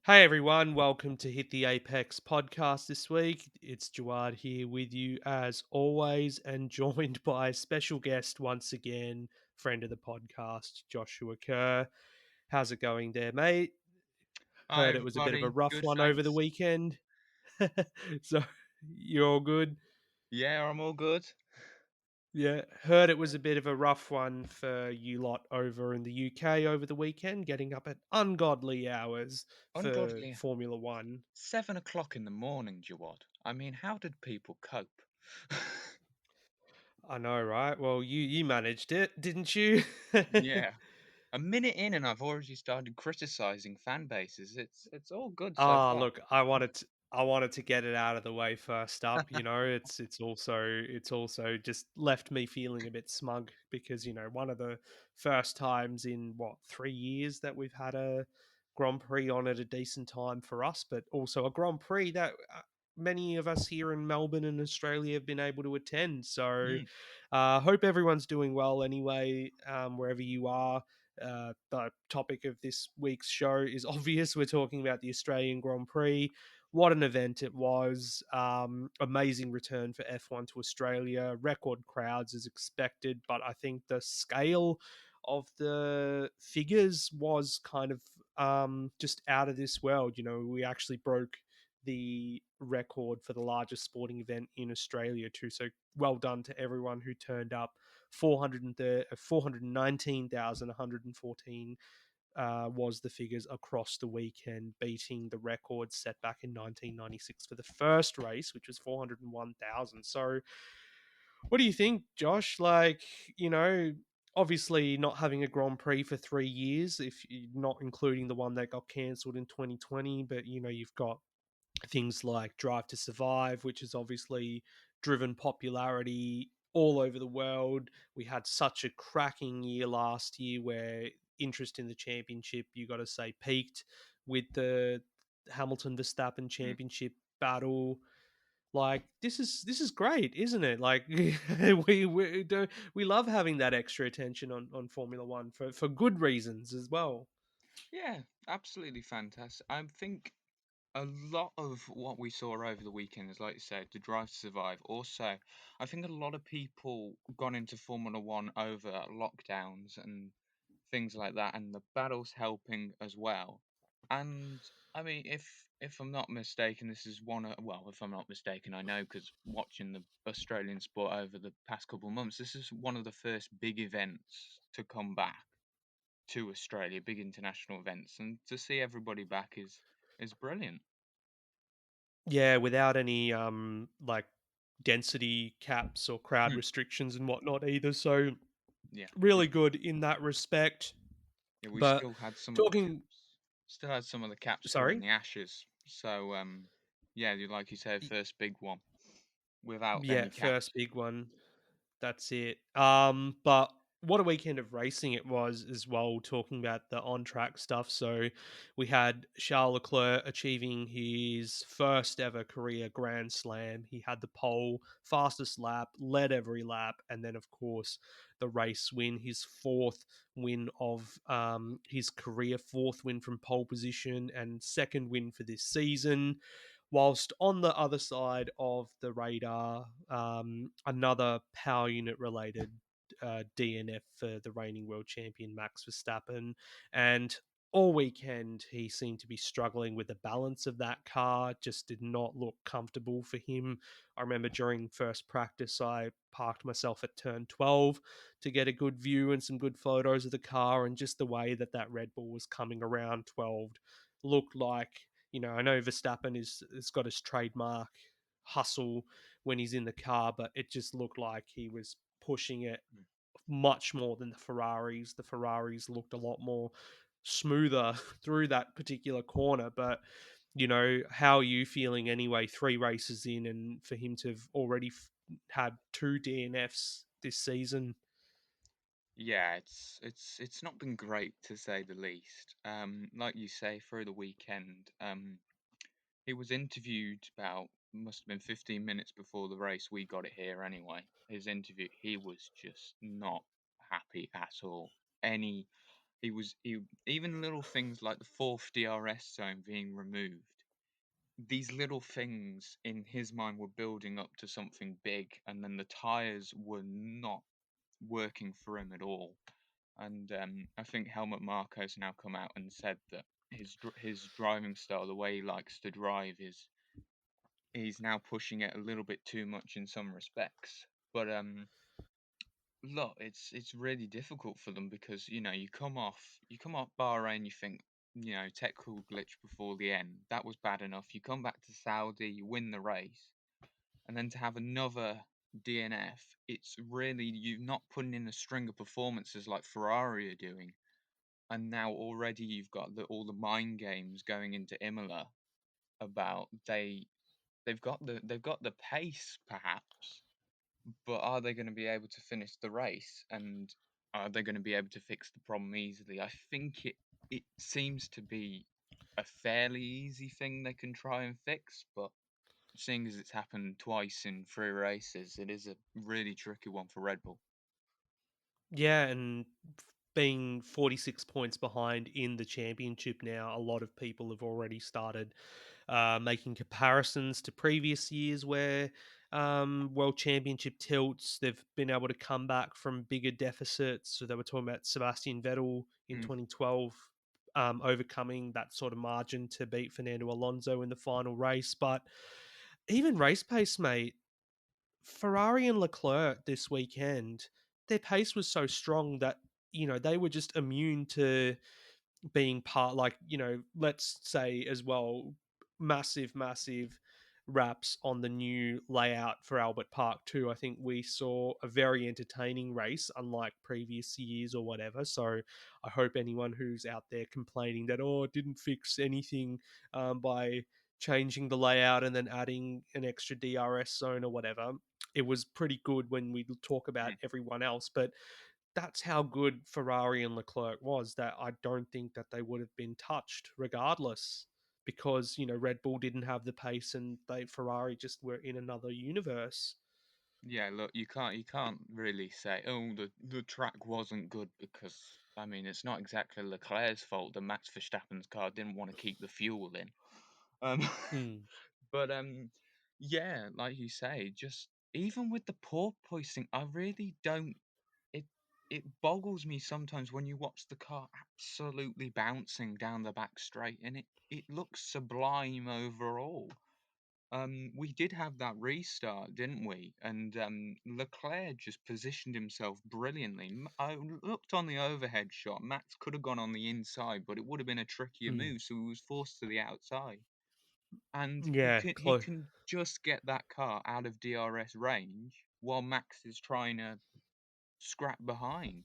Hey everyone, welcome to Hit the Apex podcast this week. It's Jawad here with you as always, and joined by a special guest once again, friend of the podcast, Joshua Kerr. How's it going there, mate? Hi, Heard it was a bit of a everybody. rough Good, one over the thanks. weekend. So, you're all good? Yeah, I'm all good. Yeah, heard it was a bit of a rough one for you lot over in the UK over the weekend, getting up at ungodly hours for Ungodly. Formula One. 7 o'clock in the morning, Jawad. I mean, how did people cope? I know, right? Well, you managed it, didn't you? Yeah. A minute in and I've already started criticizing fan bases. It's all good so Ah, far. look, I wanted to get it out of the way first up. It's also just left me feeling a bit smug because one of the first times in what 3 years that we've had a Grand Prix on at a decent time for us, but also a Grand Prix that many of us here in Melbourne and Australia have been able to attend. So, Mm, hope everyone's doing well anyway, wherever you are. The topic of this week's show is obvious. We're talking about the Australian Grand Prix. What an event it was. Amazing return for F1 to Australia. Record crowds as expected, but I think the scale of the figures was kind of just out of this world. We actually broke the record for the largest sporting event in Australia too. So well done to everyone who turned up. 419,114 was the figures across the weekend, beating the record set back in 1996 for the first race, which was 401,000. So, what do you think, Josh? Obviously not having a Grand Prix for 3 years, if you're not including the one that got cancelled in 2020, but you've got things like Drive to Survive, which has obviously driven popularity all over the world. We had such a cracking year last year where interest in the championship, you got to say, peaked with the Hamilton Verstappen mm. championship battle. Like this is great, isn't it? Like we love having that extra attention on Formula One for good reasons as well. Yeah, absolutely fantastic. I think a lot of what we saw over the weekend is, like you said, the drive to survive. Also, I think a lot of people got into Formula One over lockdowns and things like that, and the battle's helping as well. And I mean, if I'm not mistaken, this is well, if I'm not mistaken, I know because watching the Australian sport over the past couple of months, this is one of the first big events to come back to Australia, big international events, and to see everybody back is brilliant. Yeah, without any like density caps or crowd Mm, restrictions and whatnot either. So yeah, really good in that respect. yeah, we But still had some of the talking, caps, still had some of the caps still in sorry, the ashes. So yeah, like you said, Y- first big one without yeah, any first caps. big one. That's it. But what a weekend of racing it was as well, talking about the on track stuff. So we had Charles Leclerc achieving his first ever career Grand Slam. He had the pole, fastest lap, led every lap, and then, of course, the race win, his fourth win of his career, fourth win from pole position, and second win for this season. Whilst on the other side of the radar, another power unit related DNF for the reigning world champion Max Verstappen. And all weekend, he seemed to be struggling with the balance of that car, just did not look comfortable for him. I remember during first practice, I parked myself at turn 12 to get a good view and some good photos of the car, and just the way that that Red Bull was coming around 12 looked like, I know Verstappen has got his trademark hustle when he's in the car, but it just looked like he was pushing it Mm. much more than the Ferraris. The Ferraris looked a lot more smoother through that particular corner. But how are you feeling anyway? 3 races in, and for him to have already had two DNFs this season. Yeah, it's not been great to say the least. Like you say, through the weekend, he was interviewed about must have been 15 minutes before the race. We got it here anyway. His interview, he was just not happy at all. Any Even little things like the fourth DRS zone being removed. These little things in his mind were building up to something big, and then the tires were not working for him at all. And I think Helmut Marko's now come out and said that his driving style, the way he likes to drive, is he's now pushing it a little bit too much in some respects. But look, it's really difficult for them because you come off Bahrain, you think technical glitch before the end that was bad enough. You come back to Saudi, you win the race, and then to have another DNF, it's really you're not putting in a string of performances like Ferrari are doing, and now already you've got all the mind games going into Imola about they've got the pace perhaps, but are they going to be able to finish the race? And are they going to be able to fix the problem easily? I think it seems to be a fairly easy thing they can try and fix, but seeing as it's happened twice in 3 races, it is a really tricky one for Red Bull. Yeah, and being 46 points behind in the championship now, a lot of people have already started making comparisons to previous years where World Championship tilts, they've been able to come back from bigger deficits. So they were talking about Sebastian Vettel in Mm. 2012 overcoming that sort of margin to beat Fernando Alonso in the final race. But even race pace, mate, Ferrari and Leclerc this weekend, their pace was so strong that they were just immune to being part, like, let's say as well, massive wraps on the new layout for Albert Park too. I think we saw a very entertaining race, unlike previous years or whatever. So I hope anyone who's out there complaining that, oh, it didn't fix anything by changing the layout and then adding an extra DRS zone or whatever. It was pretty good when we talk about Mm. everyone else, but that's how good Ferrari and Leclerc was, that I don't think that they would have been touched regardless, because Red Bull didn't have the pace and Ferrari just were in another universe. Yeah, look, you can't really say, oh, the track wasn't good because I mean it's not exactly Leclerc's fault that Max Verstappen's car didn't want to keep the fuel in. Um, Hmm. but yeah, like you say, just even with the porpoising, I really don't. It it boggles me sometimes when you watch the car absolutely bouncing down the back straight, and it looks sublime overall. We did have that restart, didn't we? And Leclerc just positioned himself brilliantly. I looked on the overhead shot. Max could have gone on the inside, but it would have been a trickier Hmm. move, so he was forced to the outside. And he Yeah, can he close. can just get that car out of DRS range while Max is trying to scrap behind.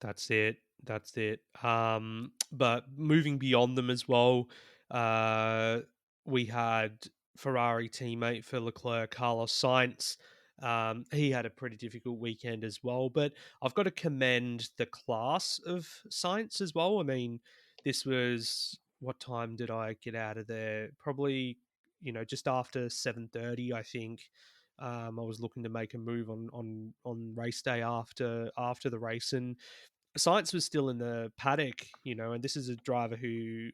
That's it. That's it. But moving beyond them as well, uh, we had Ferrari teammate for Leclerc, Carlos Sainz. He had a pretty difficult weekend as well, but I've got to commend the class of Sainz as well. I mean, this was, what time did I get out of there? Probably, just after 7:30, I think. I was looking to make a move on race day after the race, and Science was still in the paddock, and this is a driver who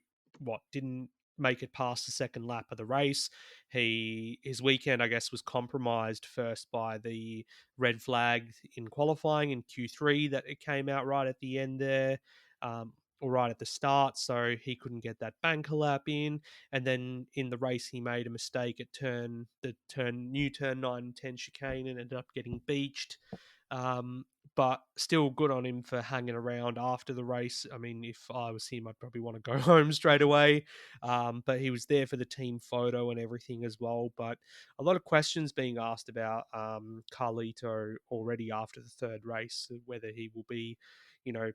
didn't make it past the second lap of the race. His weekend, I guess, was compromised first by the red flag in qualifying in Q3 that it came out right at the end there. Or right at the start, so he couldn't get that banker lap in. And then in the race, he made a mistake at new turn 9 and 10 chicane, and ended up getting beached. Um, but still good on him for hanging around after the race. I mean, if I was him, I'd probably want to go home straight away. But he was there for the team photo and everything as well. But a lot of questions being asked about Carlito already after the third race, whether he will be, you know,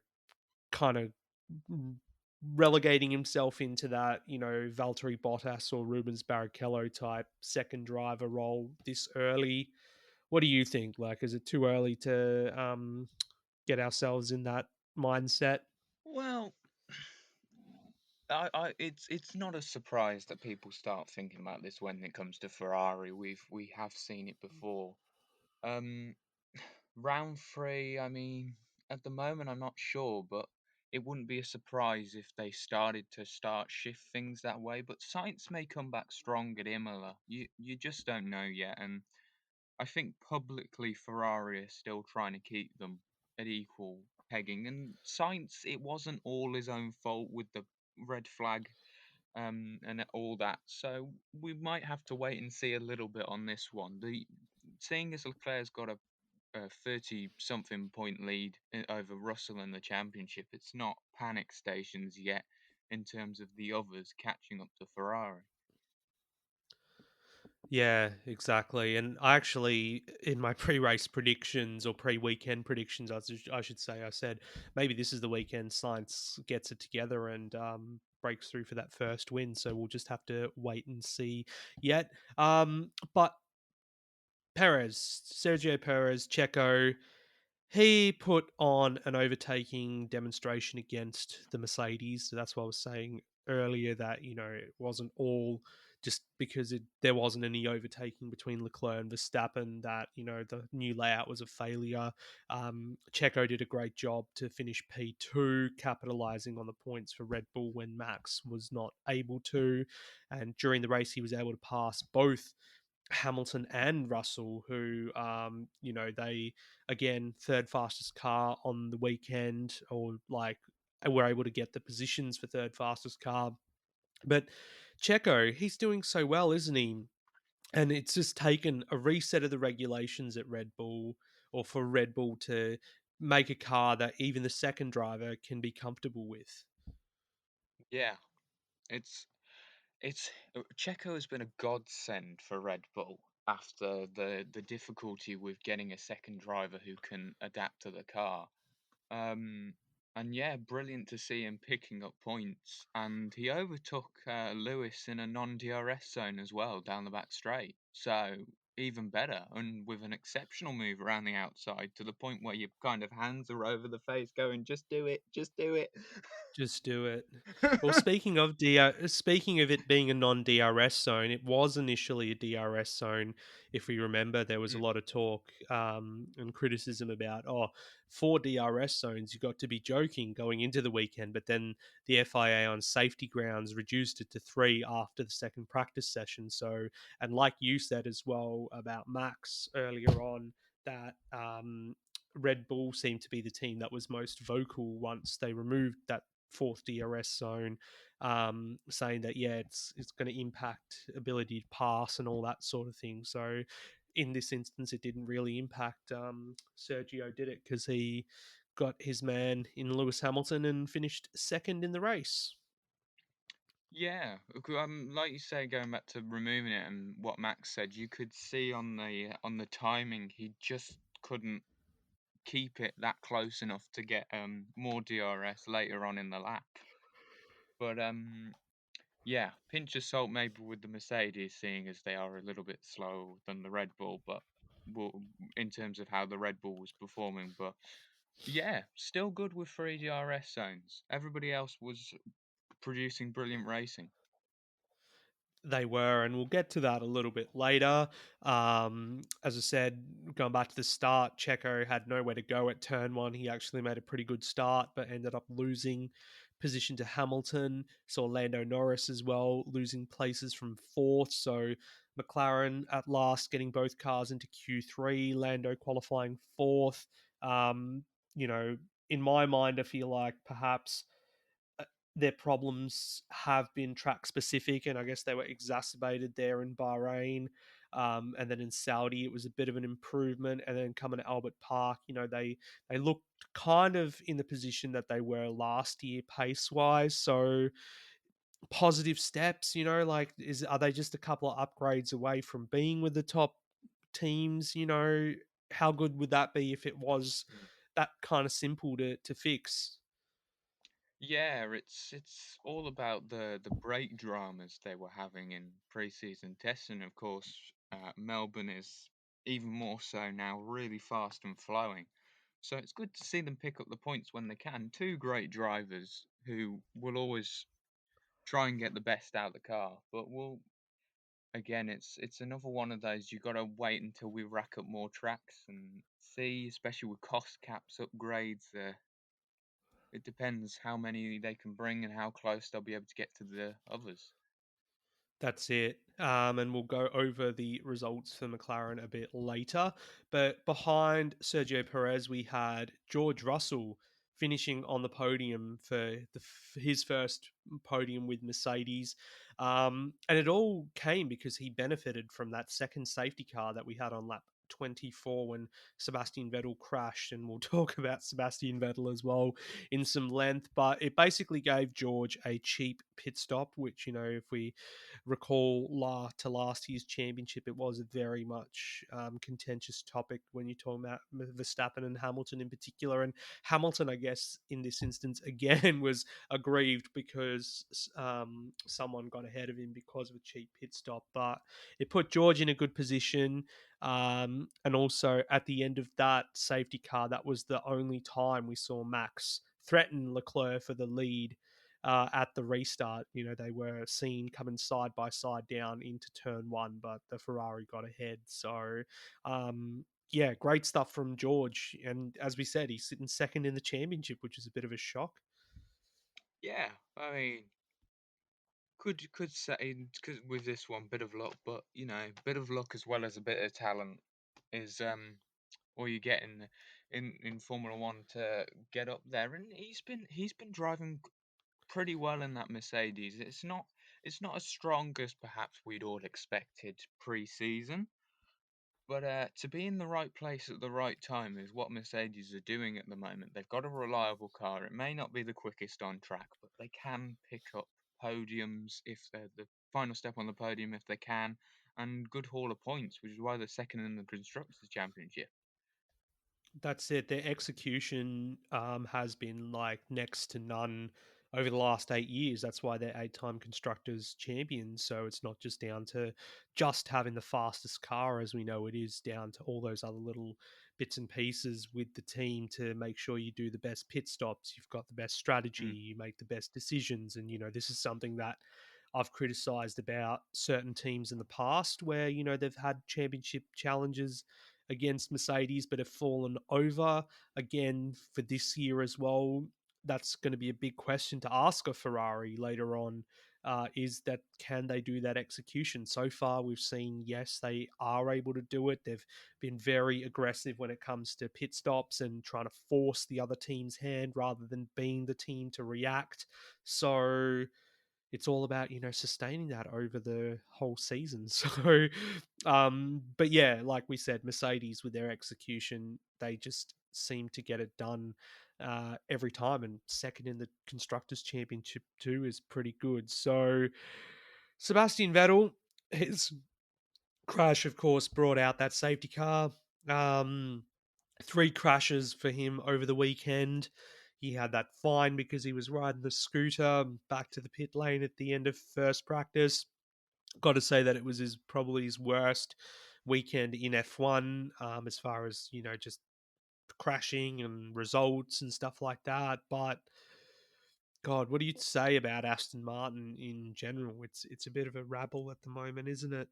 kind of relegating himself into that, Valtteri Bottas or Rubens Barrichello type second driver role this early. What do you think? Like, is it too early to get ourselves in that mindset? Well, it's not a surprise that people start thinking about this when it comes to Ferrari. We have seen it before. Um, round three, I mean, At the moment, I'm not sure, but it wouldn't be a surprise if they started to shift things that way. But science may come back strong at Imola. You just don't know yet, and I think publicly Ferrari are still trying to keep them at equal pegging. And science, it wasn't all his own fault with the red flag and all that. So we might have to wait and see a little bit on this one. The seeing as Leclerc's got a 30 something point lead over Russell in the championship, it's not panic stations yet in terms of the others catching up to Ferrari. Yeah, exactly. And I actually, in my pre-race predictions or pre-weekend predictions, I should say, I said maybe this is the weekend Science gets it together and breaks through for that first win. So we'll just have to wait and see yet. But Perez, Sergio Perez, Checo, he put on an overtaking demonstration against the Mercedes. So that's why I was saying earlier that, it wasn't all just because there wasn't any overtaking between Leclerc and Verstappen that, the new layout was a failure. Checo did a great job to finish P2, capitalizing on the points for Red Bull when Max was not able to. And during the race, he was able to pass both Hamilton and Russell, who, they again third fastest car on the weekend, or like were able to get the positions for third fastest car. But Checo, he's doing so well, isn't he? And it's just taken a reset of the regulations at Red Bull, or for Red Bull to make a car that even the second driver can be comfortable with. Yeah, it's Checo has been a godsend for Red Bull after the difficulty with getting a second driver who can adapt to the car. Um, and yeah, brilliant to see him picking up points. And he overtook Lewis in a non-DRS zone as well down the back straight. So even better, and with an exceptional move around the outside to the point where your kind of hands are over the face, going, "Just do it, just do it." Just do it. Well, speaking of it being a non-DRS zone, it was initially a DRS zone. If we remember, there was a Mm, lot of talk and criticism about, four DRS zones. You got to be joking going into the weekend, but then the FIA on safety grounds reduced it to three after the second practice session. So, and like you said as well about Max earlier on, that Red Bull seemed to be the team that was most vocal once they removed that fourth DRS zone, saying that it's going to impact ability to pass and all that sort of thing. So in this instance, it didn't really impact Sergio, did it? Because he got his man in Lewis Hamilton and finished second in the race. yeah, like you say, going back to removing it and what Max said, you could see on the timing he just couldn't keep it that close enough to get more DRS later on in the lap. But yeah, pinch of salt maybe with the Mercedes, seeing as they are a little bit slower than the Red Bull, but well, in terms of how the Red Bull was performing. But yeah, still good with 3 DRS zones. Everybody else was producing brilliant racing. They were, and we'll get to that a little bit later. As I said, going back to the start, Checo had nowhere to go at turn one. He actually made a pretty good start, but ended up losing position to Hamilton. Saw Lando Norris as well losing places from fourth. So McLaren at last getting both cars into Q3. Lando qualifying fourth. Um, you know, in my mind, I feel like perhaps uh, their problems have been track specific, and I guess they were exacerbated there in Bahrain. And then in Saudi, it was a bit of an improvement. And then coming to Albert Park, they looked kind of in the position that they were last year pace wise. So positive steps, like are they just a couple of upgrades away from being with the top teams? How good would that be if it was Mm. that kind of simple to fix? Yeah, it's all about the brake dramas they were having in pre-season testing. Of course, Melbourne is even more so now, really fast and flowing. So it's good to see them pick up the points when they can. Two great drivers who will always try and get the best out of the car, but will again, it's another one of those you got to wait until we rack up more tracks and see, especially with cost caps, upgrades. It depends how many they can bring and how close they'll be able to get to the others. That's it. And we'll go over the results for McLaren a bit later. But behind Sergio Perez, we had George Russell finishing on the podium for his first podium with Mercedes. And it all came because he benefited from that second safety car that we had on lap 24 when Sebastian Vettel crashed. And we'll talk about Sebastian Vettel as well in some length. But it basically gave George a cheap pit stop, which, if we recall to last year's championship, it was a very much contentious topic when you're talking about Verstappen and Hamilton in particular. And Hamilton, I guess, in this instance, again, was aggrieved because someone got ahead of him because of a cheap pit stop. But it put George in a good position. And also at the end of that safety car, that was the only time we saw Max threaten Leclerc for the lead at the restart. They were seen coming side by side down into turn one, but the Ferrari got ahead. So, yeah, great stuff from George. And as we said, he's sitting second in the championship, which is a bit of a shock. Yeah, I mean, could say with this one, bit of luck, but bit of luck as well as a bit of talent is all you get in Formula One to get up there. And he's been driving pretty well in that Mercedes. It's not as strong as perhaps we'd all expected pre-season, but to be in the right place at the right time is what Mercedes are doing at the moment. They've got a reliable car. It may not be the quickest on track, but they can pick up podiums if they're the final step on the podium if they can, and good haul of points, which is why they're second in the Constructors' Championship. That's it. Their execution has been like next to none over the last 8 years. That's why they're eight-time constructors champions. So it's not just down to just having the fastest car, as we know it is down to all those other little bits and pieces with the team to make sure you do the best pit stops, you've got the best strategy, Mm, you make the best decisions. And this is something that I've criticized about certain teams in the past where, they've had championship challenges against Mercedes, but have fallen over again for this year as well. That's going to be a big question to ask a Ferrari later on. Is that can they do that execution? So far, we've seen yes, they are able to do it. They've been very aggressive when it comes to pit stops and trying to force the other team's hand rather than being the team to react. So it's all about sustaining that over the whole season. So but yeah, like we said, Mercedes with their execution, they just seem to get it done every time, and second in the constructors championship too is pretty good. So Sebastian Vettel, his crash of course brought out that safety car. um Three crashes for him over the weekend. He had that fine because he was riding the scooter back to the pit lane at the end of first practice. Got to say that it was probably his worst weekend in F1, as far as just crashing and results and stuff like that. But God, what do you say about Aston Martin in general? It's a bit of a rabble at the moment, isn't it?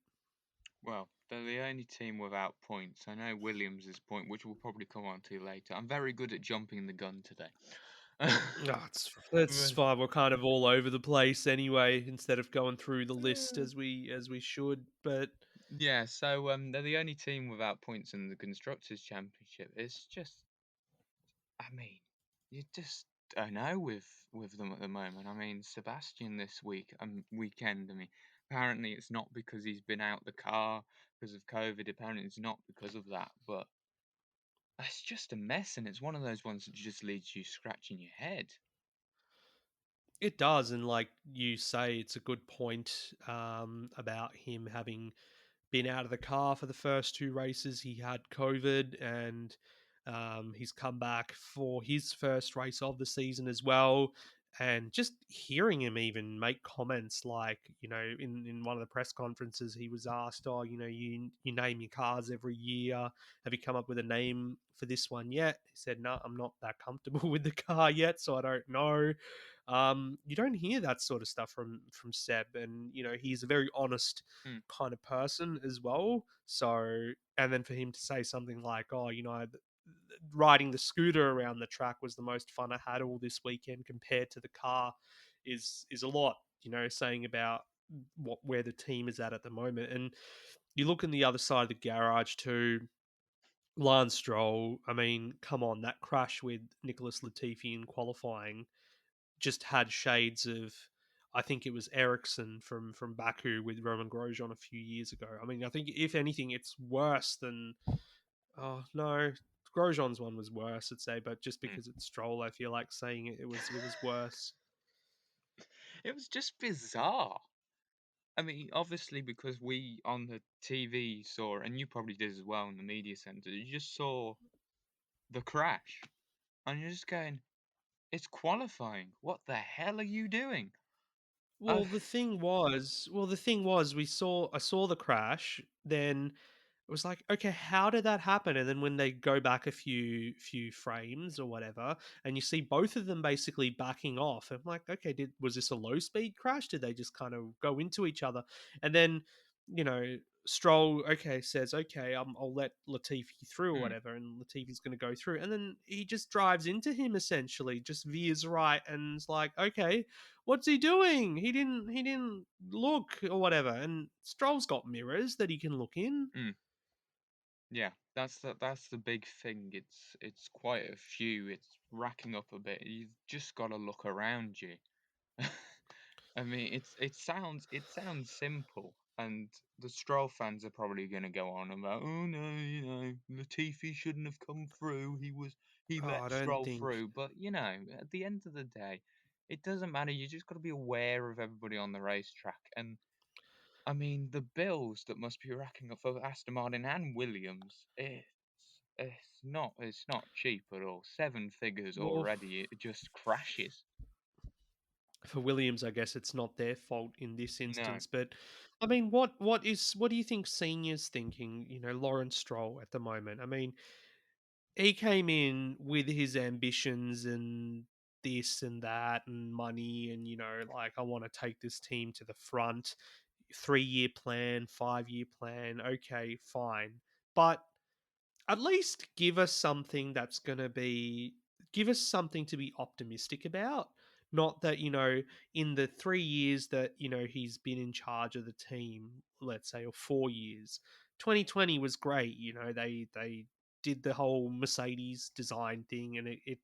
well, they're the only team without points. I know Williams' point, which we'll probably come on to later. I'm very good at jumping the gun today. No, it's But, fine. We're kind of all over the place anyway. Instead of going through the list as we should, but yeah, so they're the only team without points in the Constructors' Championship. It's just, I mean, you just don't know with them at the moment. I mean, Sebastian this weekend. I mean, apparently it's not because he's been out the car because of COVID. Apparently it's not because of that, but it's just a mess, and it's one of those ones that just leaves you scratching your head. it does. And like you say, it's a good point about him having been out of the car for the first two races. He had COVID, and he's come back for his first race of the season as well. And just hearing him even make comments like, in one of the press conferences, he was asked, "Oh, you name your cars every year. Have you come up with a name for this one yet?" He said, "No, I'm not that comfortable with the car yet, so I don't know." You don't hear that sort of stuff from Seb, and he's a very honest Mm. kind of person as well. So, and then for him to say something like, "Oh, riding the scooter around the track was the most fun I had all this weekend compared to the car," is a lot. Saying about where the team is at the moment, and you look in the other side of the garage too. Lance Stroll, I mean, come on, that crash with Nicholas Latifi in qualifying just had shades of, I think it was Ericsson from Baku with Roman Grosjean a few years ago. I mean, I think if anything, it's worse than. Oh no, Grosjean's one was worse, I'd say, but just Mm. because it's Stroll, I feel like saying it was worse. It was just bizarre. I mean, obviously, because we on the TV saw, and you probably did as well in the media center, you just saw the crash, and you're just going, "It's qualifying. What the hell are you doing?" Uh, Well, the thing was, I saw the crash, then it was like, okay, how did that happen? And then when they go back a few frames or whatever, and you see both of them basically backing off, I'm like, okay, was this a low speed crash? Did they just kind of go into each other? And then, you know, Stroll, okay, says, okay, I'll let Latifi through or mm, whatever, and Latifi's going to go through, and then he just drives into him essentially, just veers right, and it's like, okay, what's he doing? He didn't look or whatever. And Stroll's got mirrors that he can look in. mm. Yeah, that's the big thing. It's quite a few. It's racking up a bit. You've just got to look around you. I mean, it sounds simple, and the Stroll fans are probably going to go on about, oh no, Latifi shouldn't have come through. He Oh, let I don't Stroll think. through, but at the end of the day, it doesn't matter. You just got to be aware of everybody on the racetrack, and I mean the bills that must be racking up for Aston Martin and Williams. It's not cheap at all. Seven figures Well, already. It just crashes. for Williams, I guess it's not their fault in this No. instance. But I mean, what do you think seniors thinking? Lawrence Stroll at the moment. I mean, he came in with his ambitions and this and that and money and like, I want to take this team to the front. 3-year plan, 5-year plan. Okay, fine, but at least give us something to be optimistic about. Not that, in the 3 years that, he's been in charge of the team, let's say, or 4 years, 2020 was great. They did the whole Mercedes design thing, and it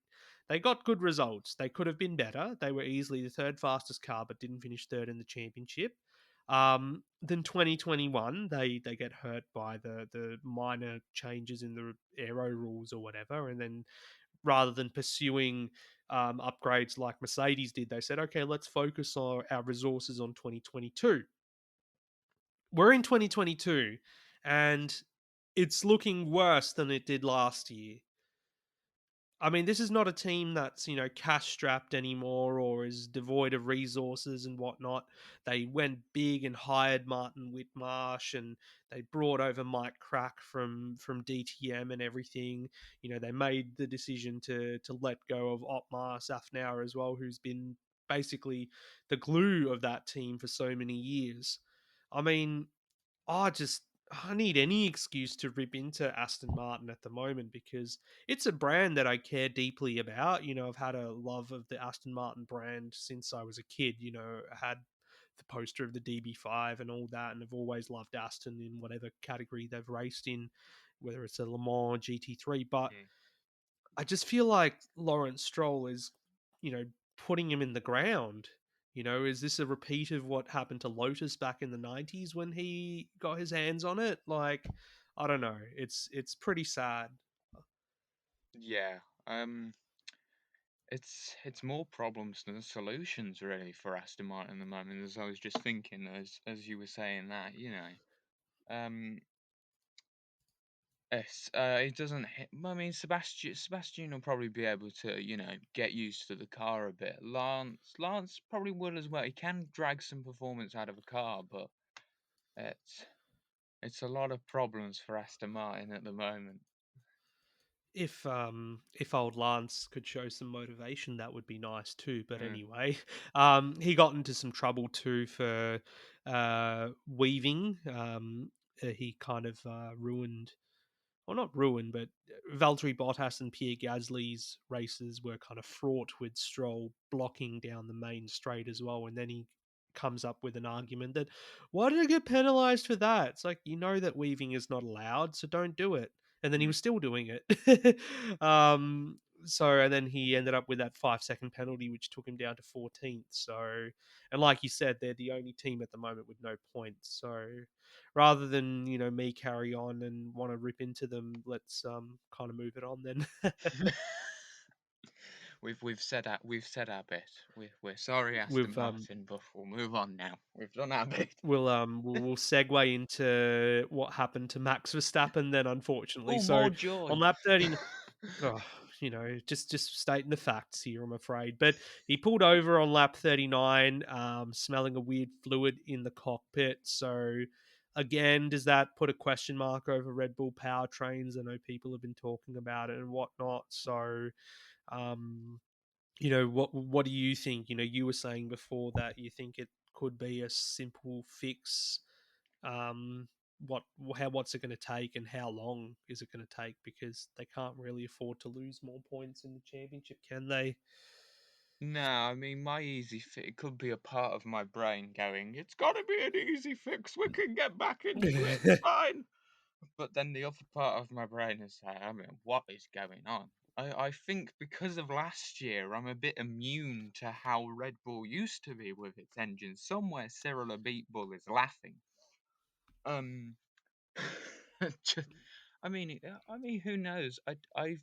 they got good results. They could have been better. They were easily the third fastest car, but didn't finish third in the championship. Then 2021, they get hurt by the minor changes in the aero rules or whatever, and then rather than pursuing upgrades like Mercedes did, they said, okay, let's focus our resources on 2022. We're in 2022, and it's looking worse than it did last year. I mean, this is not a team that's, cash strapped anymore or is devoid of resources and whatnot. They went big and hired Martin Whitmarsh, and they brought over Mike Crack from DTM and everything. They made the decision to let go of Otmar Safnauer as well, who's been basically the glue of that team for so many years. I mean, I need any excuse to rip into Aston Martin at the moment because it's a brand that I care deeply about. I've had a love of the Aston Martin brand since I was a kid. I had the poster of the DB5 and all that, and I've always loved Aston in whatever category they've raced in, whether it's a Le Mans GT3. But Mm. I just feel like Lawrence Stroll is, putting him in the ground. Is this a repeat of what happened to Lotus back in the 90s when he got his hands on it? Like, I don't know. It's pretty sad. Yeah. Um, it's more problems than solutions really for Aston Martin at the moment. As I was just thinking, as you were saying that, um, yes, it doesn't hit. I mean, Sebastian will probably be able to, get used to the car a bit. Lance probably will as well. He can drag some performance out of a car, but it's it's a lot of problems for Aston Martin at the moment. if old Lance could show some motivation, that would be nice too. But Mm. anyway, he got into some trouble too for weaving. He kind of ruined, well, not ruined, but Valtteri Bottas and Pierre Gasly's races were kind of fraught with Stroll blocking down the main straight as well. And then he comes up with an argument that, why did I get penalized for that? It's like, you know that weaving is not allowed, so don't do it. And then he Mm. was still doing it. And then he ended up with that 5 second penalty, which took him down to 14th. So, and like you said, they're the only team at the moment with no points. So, rather than me carry on and want to rip into them, let's kind of move it on then. We've said our bit. We're sorry, Aston We've Martin, but we'll move on now. We've done our bit. we'll segue into what happened to Max Verstappen then, unfortunately. Oh, So more joy. on lap 30, oh, just stating the facts here, I'm afraid. But he pulled over on lap 39, smelling a weird fluid in the cockpit. So again, does that put a question mark over Red Bull powertrains? I know people have been talking about it and whatnot. So, um, what do you think? You were saying before that you think it could be a simple fix. Um, what's it going to take, and how long is it going to take? Because they can't really afford to lose more points in the championship, can they? No, I mean, my easy fix, it could be a part of my brain going, it's got to be an easy fix. We can get back into it. It's fine. But then the other part of my brain is saying, I mean, what is going on? I think because of last year, I'm a bit immune to how Red Bull used to be with its engine. Somewhere Cyril Abiteboul is laughing. Um, just, I mean, who knows? I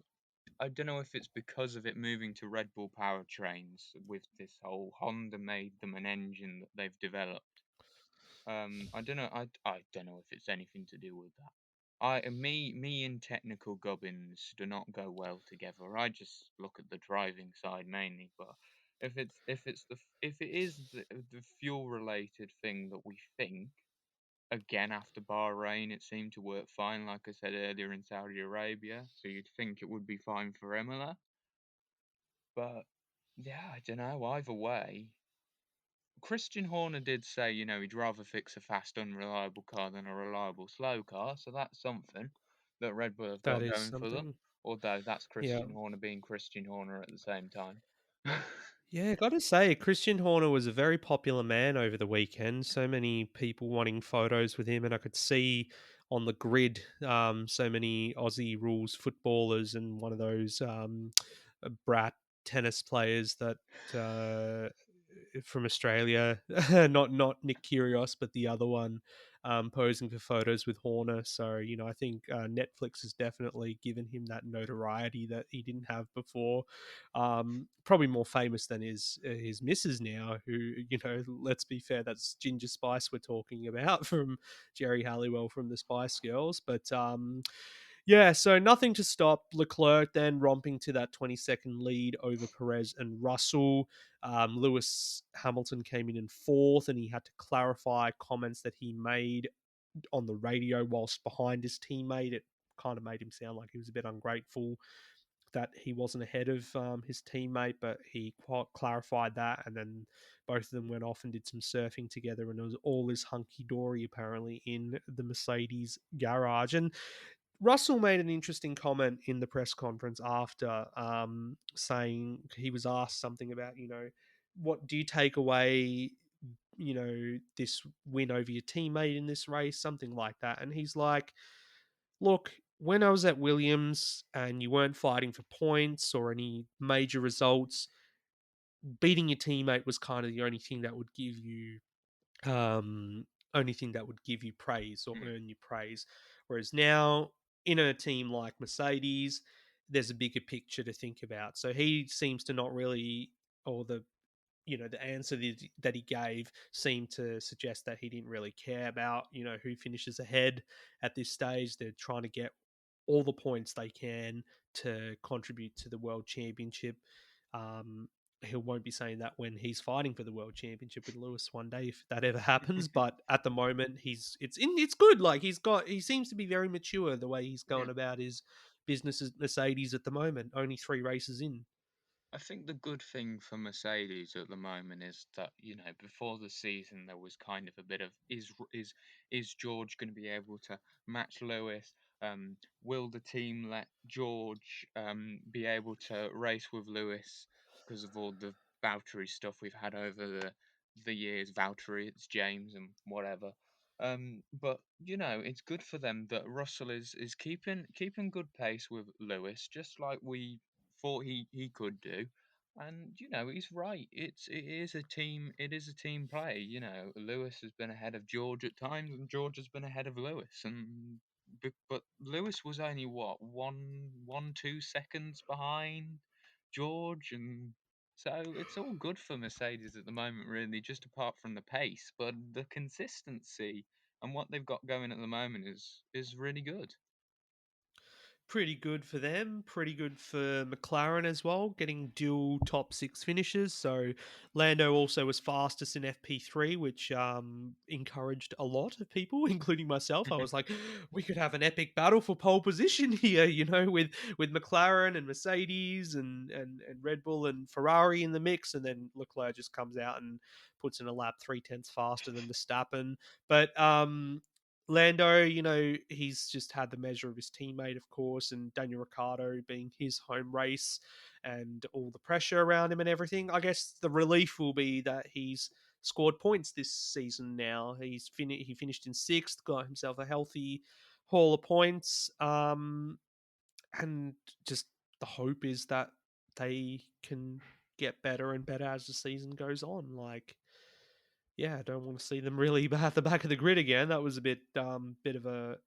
don't know if it's because of it moving to Red Bull powertrains with this whole Honda made them an engine that they've developed. I don't know. I don't know if it's anything to do with that. Me and technical gubbins do not go well together. I just look at the driving side mainly. But if it is the fuel related thing that we think, again after Bahrain, it seemed to work fine. Like I said earlier in Saudi Arabia, so you'd think it would be fine for Imola. But yeah, I don't know. Either way, Christian Horner did say, he'd rather fix a fast, unreliable car than a reliable, slow car. So that's something that Red Bull have That got is going for them. something. Although that's Yeah. Christian Horner being Christian Horner at the same time. Yeah, gotta say, Christian Horner was a very popular man over the weekend. So many people wanting photos with him, and I could see on the grid so many Aussie rules footballers and one of those brat tennis players that uh, from Australia, not Nick Kyrgios, but the other one, posing for photos with Horner. So I think Netflix has definitely given him that notoriety that he didn't have before. Probably more famous than his missus now, who let's be fair, that's Ginger Spice we're talking about from Jerry Halliwell from the Spice Girls. But yeah, so nothing to stop Leclerc then romping to that 20-second lead over Perez and Russell. Lewis Hamilton came in fourth, and he had to clarify comments that he made on the radio whilst behind his teammate. It kind of made him sound like he was a bit ungrateful that he wasn't ahead of his teammate, but he clarified that, and then both of them went off and did some surfing together, and it was all this hunky dory apparently in the Mercedes garage. And Russell made an interesting comment in the press conference after, saying he was asked something about, what do you take away, this win over your teammate in this race, something like that. And he's like, look, when I was at Williams and you weren't fighting for points or any major results, beating your teammate was kind of the um, only thing that would give you praise or Hmm. earn you praise. Whereas now, in a team like Mercedes, there's a bigger picture to think about. So he seems to not really, or the answer that he gave seemed to suggest that he didn't really care about, who finishes ahead at this stage. They're trying to get all the points they can to contribute to the world championship. Um, he won't be saying that when he's fighting for the world championship with Lewis one day, if that ever happens. But at the moment, it's good. Like he seems to be very mature the way he's Yeah. going about his business as Mercedes at the moment, only 3 races in. I think the good thing for Mercedes at the moment is that, before the season there was kind of a bit of is George going to be able to match Lewis? Will the team let George be able to race with Lewis because of all the Valtteri stuff we've had over the years? Valtteri, it's James and whatever. But it's good for them that Russell is keeping good pace with Lewis, just like we thought he could do. And he's right. It is a team play. Lewis has been ahead of George at times, and George has been ahead of Lewis. And but Lewis was only what 2 seconds behind George, and so it's all good for Mercedes at the moment, really, just apart from the pace. But the consistency and what they've got going at the moment is really good. Pretty good for them. Pretty good for McLaren as well, getting dual top six finishes. So Lando also was fastest in FP3, which encouraged a lot of people, including myself. I was like, we could have an epic battle for pole position here, with McLaren and Mercedes and Red Bull and Ferrari in the mix, and then Leclerc just comes out and puts in a lap 3/10 faster than Verstappen. But Lando, he's just had the measure of his teammate, of course, and Daniel Ricciardo being his home race and all the pressure around him and everything. I guess the relief will be that he's scored points this season now. He finished in sixth, got himself a healthy haul of points. And just the hope is that they can get better and better as the season goes on. Like, yeah, I don't want to see them really at the back of the grid again. That was a bit of a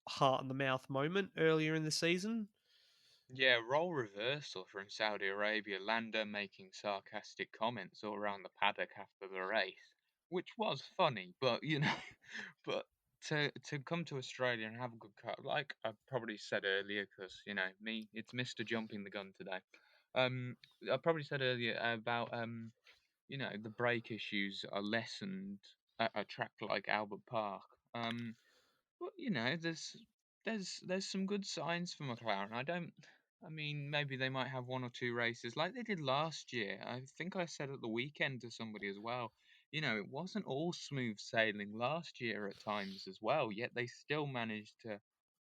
heart in the mouth moment earlier in the season. Yeah, role reversal from Saudi Arabia, Lando making sarcastic comments all around the paddock after the race, which was funny, but but to come to Australia and have a good car, like I probably said earlier, because me, it's Mister Jumping the Gun today. I probably said earlier about the brake issues are lessened at a track like Albert Park. But there's some good signs for McLaren. I mean, maybe they might have 1 or 2 races like they did last year. I think I said at the weekend to somebody as well. It wasn't all smooth sailing last year at times as well. Yet they still managed to.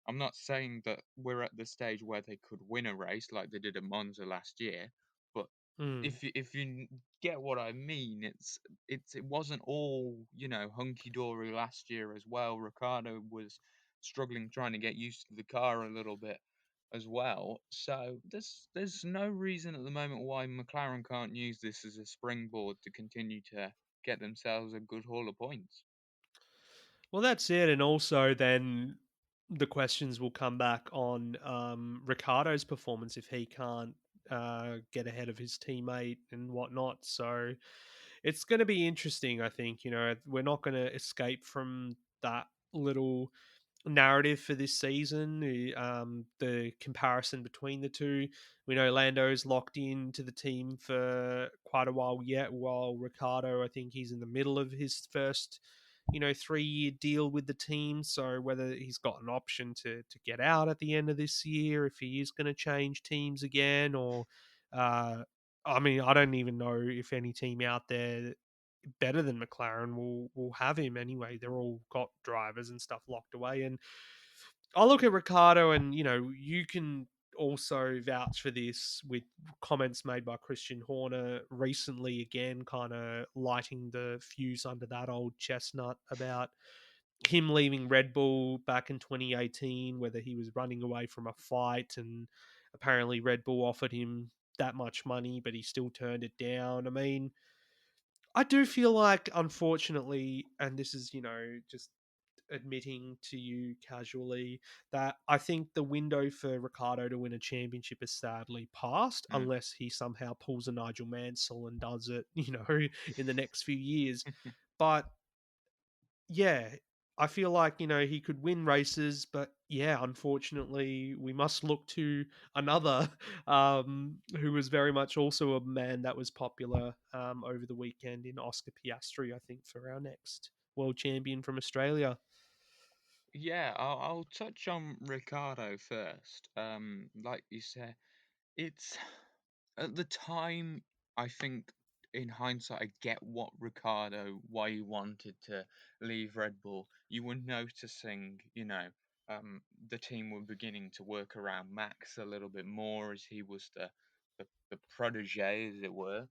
I'm not saying that we're at the stage where they could win a race like they did at Monza last year, but Mm. if you get what I mean, it wasn't all hunky dory last year as well. Ricardo was struggling trying to get used to the car a little bit as well. So there's no reason at the moment why McLaren can't use this as a springboard to continue to get themselves a good haul of points. Well, that's it. And also, then the questions will come back on Ricardo's performance if he can't get ahead of his teammate and whatnot. So it's going to be interesting, I think. We're not going to escape from that little narrative for this season. The comparison between the two. We know Lando's locked into the team for quite a while yet, while Ricardo, I think he's in the middle of his first 3-year deal with the team. So whether he's got an option to get out at the end of this year, if he is going to change teams again, or I mean, I don't even know if any team out there better than McLaren will have him anyway. They're all got drivers and stuff locked away. And I look at Ricardo, and you can also vouch for this with comments made by Christian Horner recently, again, kind of lighting the fuse under that old chestnut about him leaving Red Bull back in 2018, whether he was running away from a fight, and apparently Red Bull offered him that much money, but he still turned it down. I mean, I do feel like, unfortunately, and this is, just admitting to you casually, that I think the window for Ricardo to win a championship is sadly past, Mm. unless he somehow pulls a Nigel Mansell and does it, in the next few years. But yeah, I feel like, he could win races, but yeah, unfortunately, we must look to another who was very much also a man that was popular over the weekend in Oscar Piastri, I think, for our next world champion from Australia. Yeah, I'll touch on Ricardo first. Like you said, it's at the time, I think in hindsight, I get what Ricardo, why he wanted to leave Red Bull. You were noticing, the team were beginning to work around Max a little bit more as he was the protege, as it were.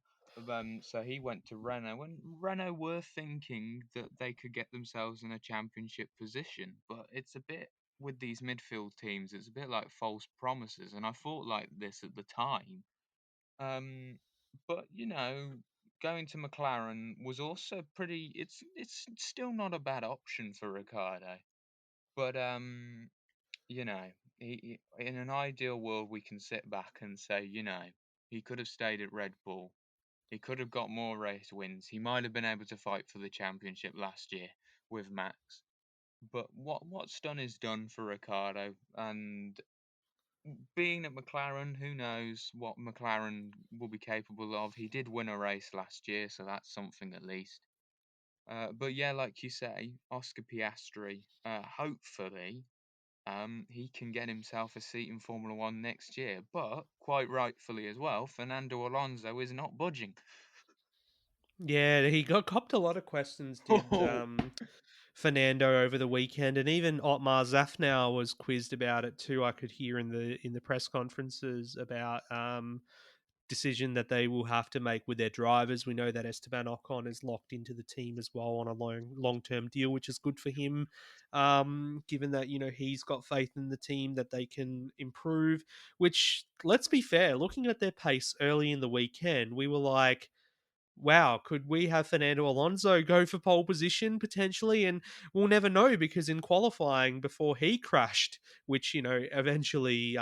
So he went to Renault, and Renault were thinking that they could get themselves in a championship position. But it's a bit with these midfield teams, it's a bit like false promises. And I thought like this at the time. Um, but going to McLaren was also pretty. It's still not a bad option for Ricardo. But you know, in an ideal world, we can sit back and say, he could have stayed at Red Bull. He could have got more race wins. He might have been able to fight for the championship last year with Max. But what's done is done for Ricardo, and being at McLaren, who knows what McLaren will be capable of. He did win a race last year, so that's something at least. But yeah, like you say, Oscar Piastri, hopefully, he can get himself a seat in Formula One next year. But quite rightfully as well, Fernando Alonso is not budging. Yeah, he got copped a lot of questions, did Fernando over the weekend, and even Otmar Zafnauer was quizzed about it too. I could hear in the press conferences about decision that they will have to make with their drivers. We know that Esteban Ocon is locked into the team as well on a long term deal, which is good for him. Given that he's got faith in the team that they can improve. Which, let's be fair, looking at their pace early in the weekend, we were like, wow, could we have Fernando Alonso go for pole position potentially? And we'll never know, because in qualifying before he crashed, which, eventually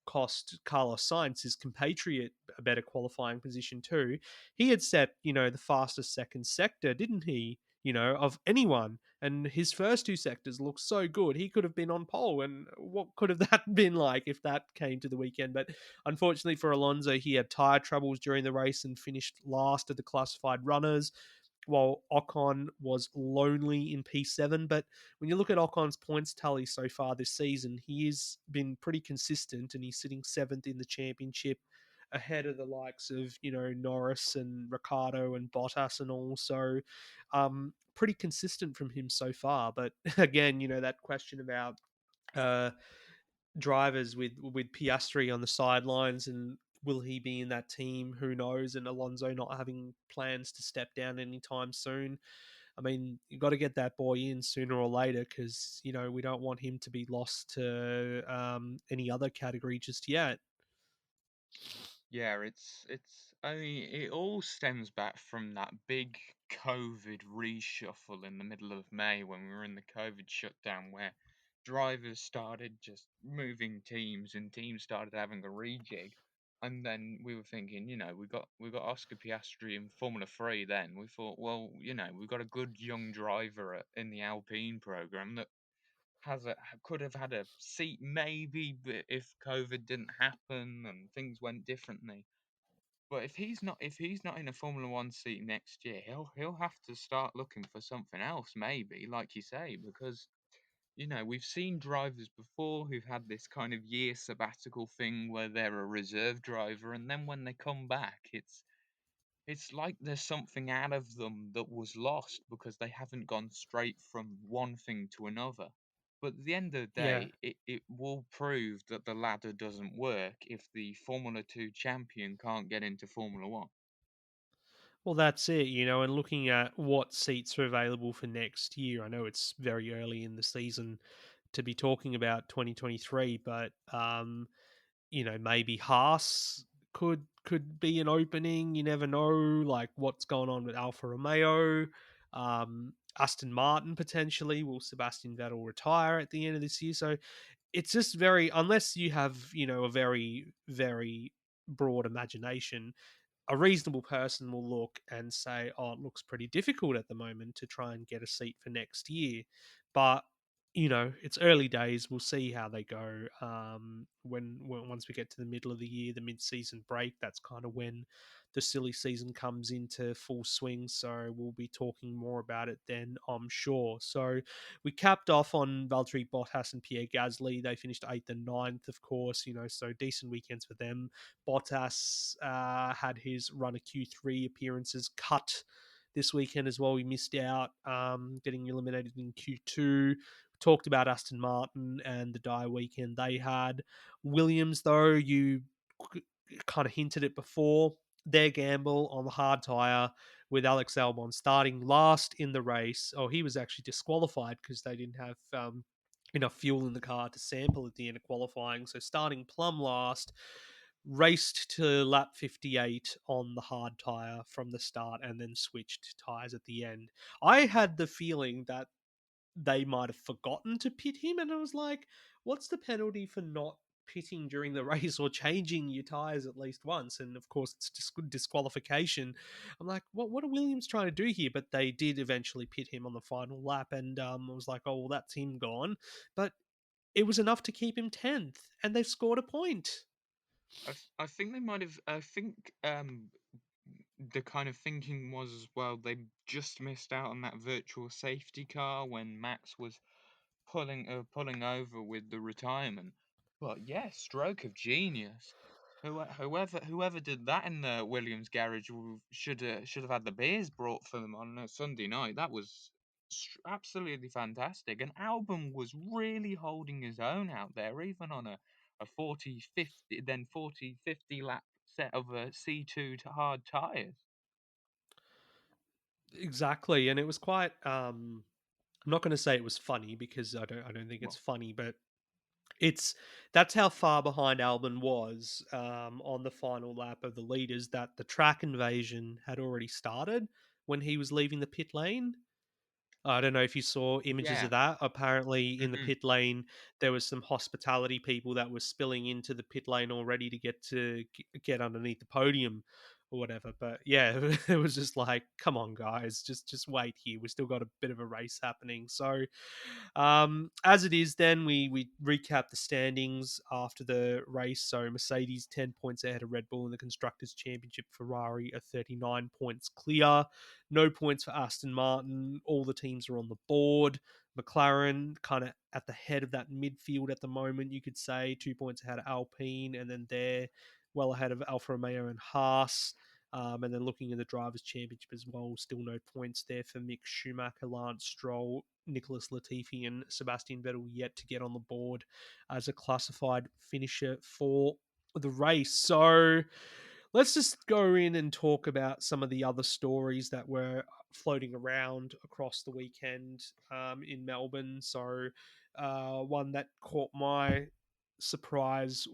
cost Carlos Sainz, his compatriot, a better qualifying position too. He had set, the fastest second sector, didn't he? Of anyone. And his first two sectors looked so good. He could have been on pole. And what could have that been like if that came to the weekend? But unfortunately for Alonso, he had tyre troubles during the race and finished last of the classified runners, while Ocon was lonely in P7. But when you look at Ocon's points tally so far this season, he has been pretty consistent, and he's sitting seventh in the championship, ahead of the likes of, Norris and Ricardo and Bottas and all. So pretty consistent from him so far. But again, that question about uh, drivers with Piastri on the sidelines, and will he be in that team? Who knows? And Alonso not having plans to step down anytime soon. I mean, you got to get that boy in sooner or later, because we don't want him to be lost to any other category just yet. Yeah, it's I mean it all stems back from that big COVID reshuffle in the middle of May when we were in the COVID shutdown where drivers started just moving teams and teams started having a rejig. And then we were thinking, we got Oscar Piastri in Formula 3 then. We thought, well, we've got a good young driver in the Alpine program that could have had a seat maybe, but if COVID didn't happen and things went differently. But if he's not in a Formula One seat next year, he'll have to start looking for something else, maybe, like you say, because we've seen drivers before who've had this kind of year sabbatical thing where they're a reserve driver, and then when they come back, it's like there's something out of them that was lost because they haven't gone straight from one thing to another. But at the end of the Yeah. day, it will prove that the ladder doesn't work if the Formula 2 champion can't get into Formula 1. Well, that's it, and looking at what seats are available for next year. I know it's very early in the season to be talking about 2023, but maybe Haas could be an opening. You never know, like what's going on with Alfa Romeo, Aston Martin potentially. Will Sebastian Vettel retire at the end of this year? So it's just very, unless you have a very very broad imagination, a reasonable person will look and say, oh, it looks pretty difficult at the moment to try and get a seat for next year. But it's early days. We'll see how they go. When once we get to the middle of the year, the mid-season break, that's kind of when the silly season comes into full swing. So we'll be talking more about it then, I'm sure. So we capped off on Valtteri Bottas and Pierre Gasly. They finished eighth and ninth, of course. So decent weekends for them. Bottas had his run of Q3 appearances cut this weekend as well. We missed out, getting eliminated in Q2. Talked about Aston Martin and the dire weekend they had. Williams, though, you kind of hinted it before. Their gamble on the hard tyre with Alex Albon starting last in the race. Oh, he was actually disqualified because they didn't have enough fuel in the car to sample at the end of qualifying. So starting plumb last, raced to lap 58 on the hard tyre from the start and then switched tyres at the end. I had the feeling that they might have forgotten to pit him. And I was like, what's the penalty for not pitting during the race or changing your tires at least once? And of course, it's just disqualification. I'm like, what are Williams trying to do here? But they did eventually pit him on the final lap. And I was like, oh, well, that's him gone. But it was enough to keep him 10th. And they've scored a point. I think they might have. I think the kind of thinking was as well. They just missed out on that virtual safety car when Max was pulling over with the retirement. But yeah, stroke of genius. Whoever did that in the Williams garage should have had the beers brought for them on a Sunday night. That was absolutely fantastic. And Albon was really holding his own out there, even on a 40 50 then 40 50 lap set of C2 to hard tires. Exactly. And it was quite I'm not going to say it was funny because I don't think it's Well, funny, but it's that's how far behind Albon was on the final lap of the leaders that the track invasion had already started when he was leaving the pit lane. I don't know if you saw images yeah. of that. Apparently, in the hmm pit lane, there was some hospitality people that were spilling into the pit lane already to get underneath the podium or whatever. But yeah, it was just like, come on, guys, just wait here. We still got a bit of a race happening. So as it is, then we recap the standings after the race. So Mercedes 10 points ahead of Red Bull in the constructors' championship. Ferrari are 39 points clear. No points for Aston Martin. All the teams are on the board. McLaren kind of at the head of that midfield at the moment, you could say, 2 points ahead of Alpine, and then they're well ahead of Alfa Romeo and Haas. And then looking at the Drivers' Championship as well, still no points there for Mick Schumacher, Lance Stroll, Nicholas Latifi, and Sebastian Vettel yet to get on the board as a classified finisher for the race. So let's just go in and talk about some of the other stories that were floating around across the weekend in Melbourne. So, one that caught me by surprise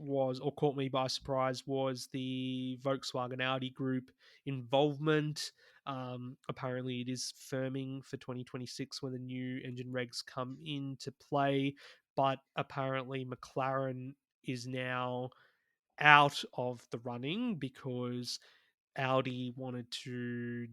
was the Volkswagen Audi group involvement. Apparently, it is firming for 2026 when the new engine regs come into play, but apparently, McLaren is now out of the running because Audi wanted to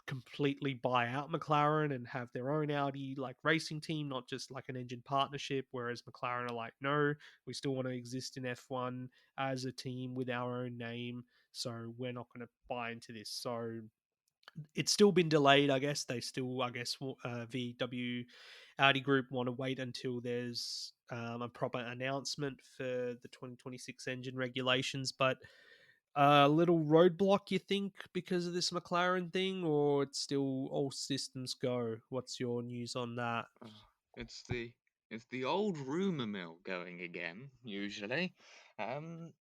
completely buy out McLaren and have their own Audi like racing team, not just like an engine partnership. Whereas McLaren are like, no, we still want to exist in F1 as a team with our own name. So we're not going to buy into this. So it's still been delayed. I guess they still, VW Audi Group want to wait until there's a proper announcement for the 2026 engine regulations. But a little roadblock, you think, because of this McLaren thing, or it's still all systems go? What's your news on that? Oh, it's the it's the old rumor mill going again, usually. Um,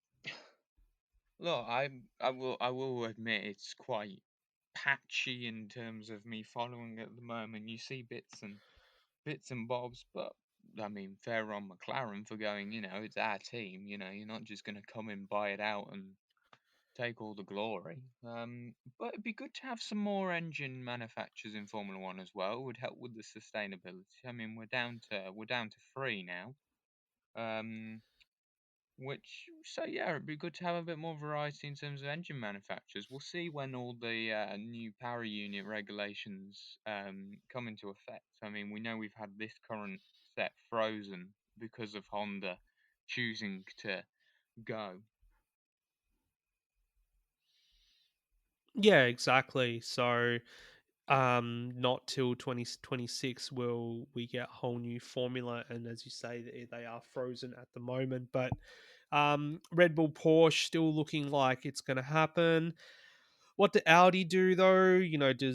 Look, I will admit it's quite patchy in terms of me following at the moment. You see bits and bobs, but I mean, fair on McLaren for going. It's our team. You're not just going to come and buy it out and take all the glory. But it'd be good to have some more engine manufacturers in Formula One as well. It would help with the sustainability. I mean, we're down to three now. Um, yeah, it'd be good to have a bit more variety in terms of engine manufacturers. We'll see when all the new power unit regulations come into effect. I mean, we know we've had this current set frozen because of Honda choosing to go. Yeah, exactly. So, not till 2026 will we get a whole new formula, and as you say, they are frozen at the moment. But Red Bull Porsche still looking like it's going to happen. What do Audi do though? You know, do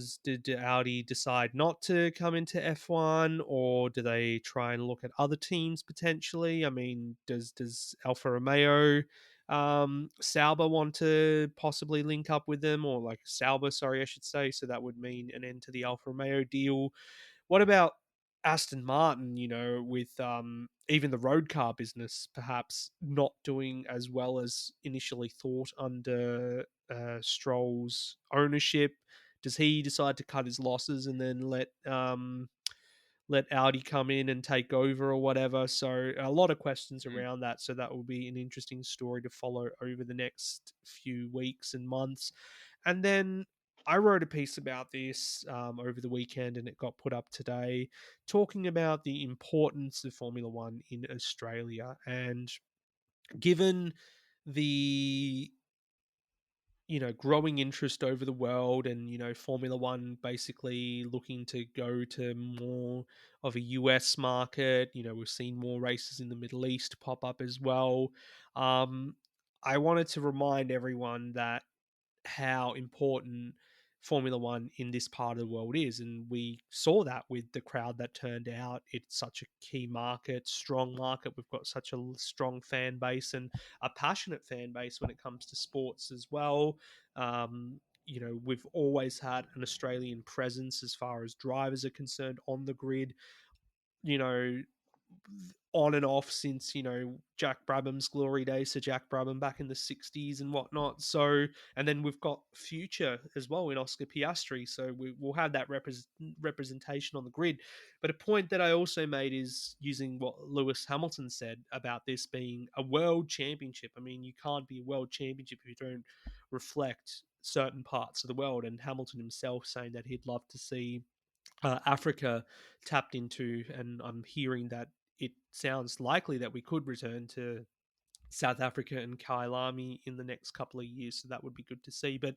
Audi decide not to come into F1, or do they try and look at other teams potentially? I mean, does Alfa Romeo, Sauber want to possibly link up with them, or like Sauber, sorry, I should say. So that would mean an end to the Alfa Romeo deal. What about Aston Martin, you know, with even the road car business perhaps not doing as well as initially thought under Stroll's ownership? Does he decide to cut his losses and then let Audi come in and take over or whatever? So a lot of questions Mm. around that. So that will be an interesting story to follow over the next few weeks and months. And then I wrote a piece about this over the weekend and it got put up today, talking about the importance of Formula One in Australia. And given the growing interest over the world, and Formula One basically looking to go to more of a US market. We've seen more races in the Middle East pop up as well. um I wanted to remind everyone that how important Formula One in this part of the world is. And we saw that with the crowd that turned out. It's such a key market, strong market. We've got such a strong fan base and a passionate fan base when it comes to sports as well. We've always had an Australian presence as far as drivers are concerned on the grid. You know, on and off since Jack Brabham's glory days, to Jack Brabham back in the '60s and whatnot. So, and then we've got future as well in Oscar Piastri. So we'll have that representation on the grid. But a point that I also made is using what Lewis Hamilton said about this being a world championship. I mean, you can't be a world championship if you don't reflect certain parts of the world. And Hamilton himself saying that he'd love to see Africa tapped into, and I'm hearing that it sounds likely that we could return to South Africa and Kailami in the next couple of years. So that would be good to see. But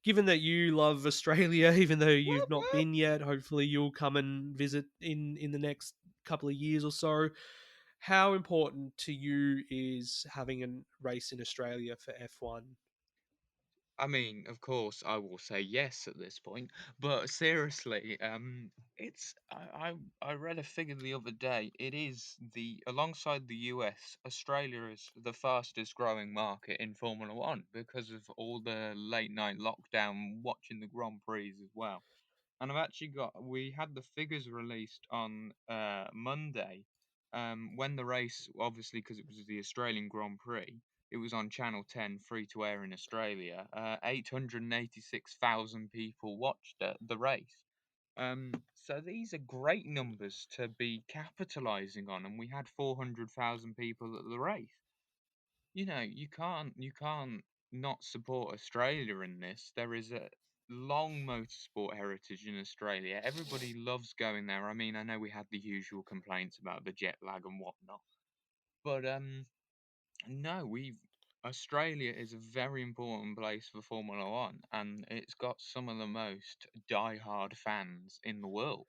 given that you love Australia, even though you've Whoop, not whoop. been yet, hopefully you'll come and visit in the next couple of years or so. How important to you is having a race in Australia for F1? I mean, of course, I will say yes at this point, but seriously, it's I read a figure the other day. It is the alongside the US, Australia is the fastest growing market in Formula One because of all the late night lockdown watching the Grand Prix as well. And I've actually we had the figures released on Monday, when the race, obviously, because it was the Australian Grand Prix, it was on Channel 10, free to air in Australia. 886,000 people watched the race. So these are great numbers to be capitalizing on, and we had 400,000 people at the race. You can't not support Australia in this. There is a long motorsport heritage in Australia. Everybody loves going there. I mean, I know we had the usual complaints about the jet lag and whatnot, but no, we've Australia is a very important place for Formula One, and it's got some of the most die-hard fans in the world.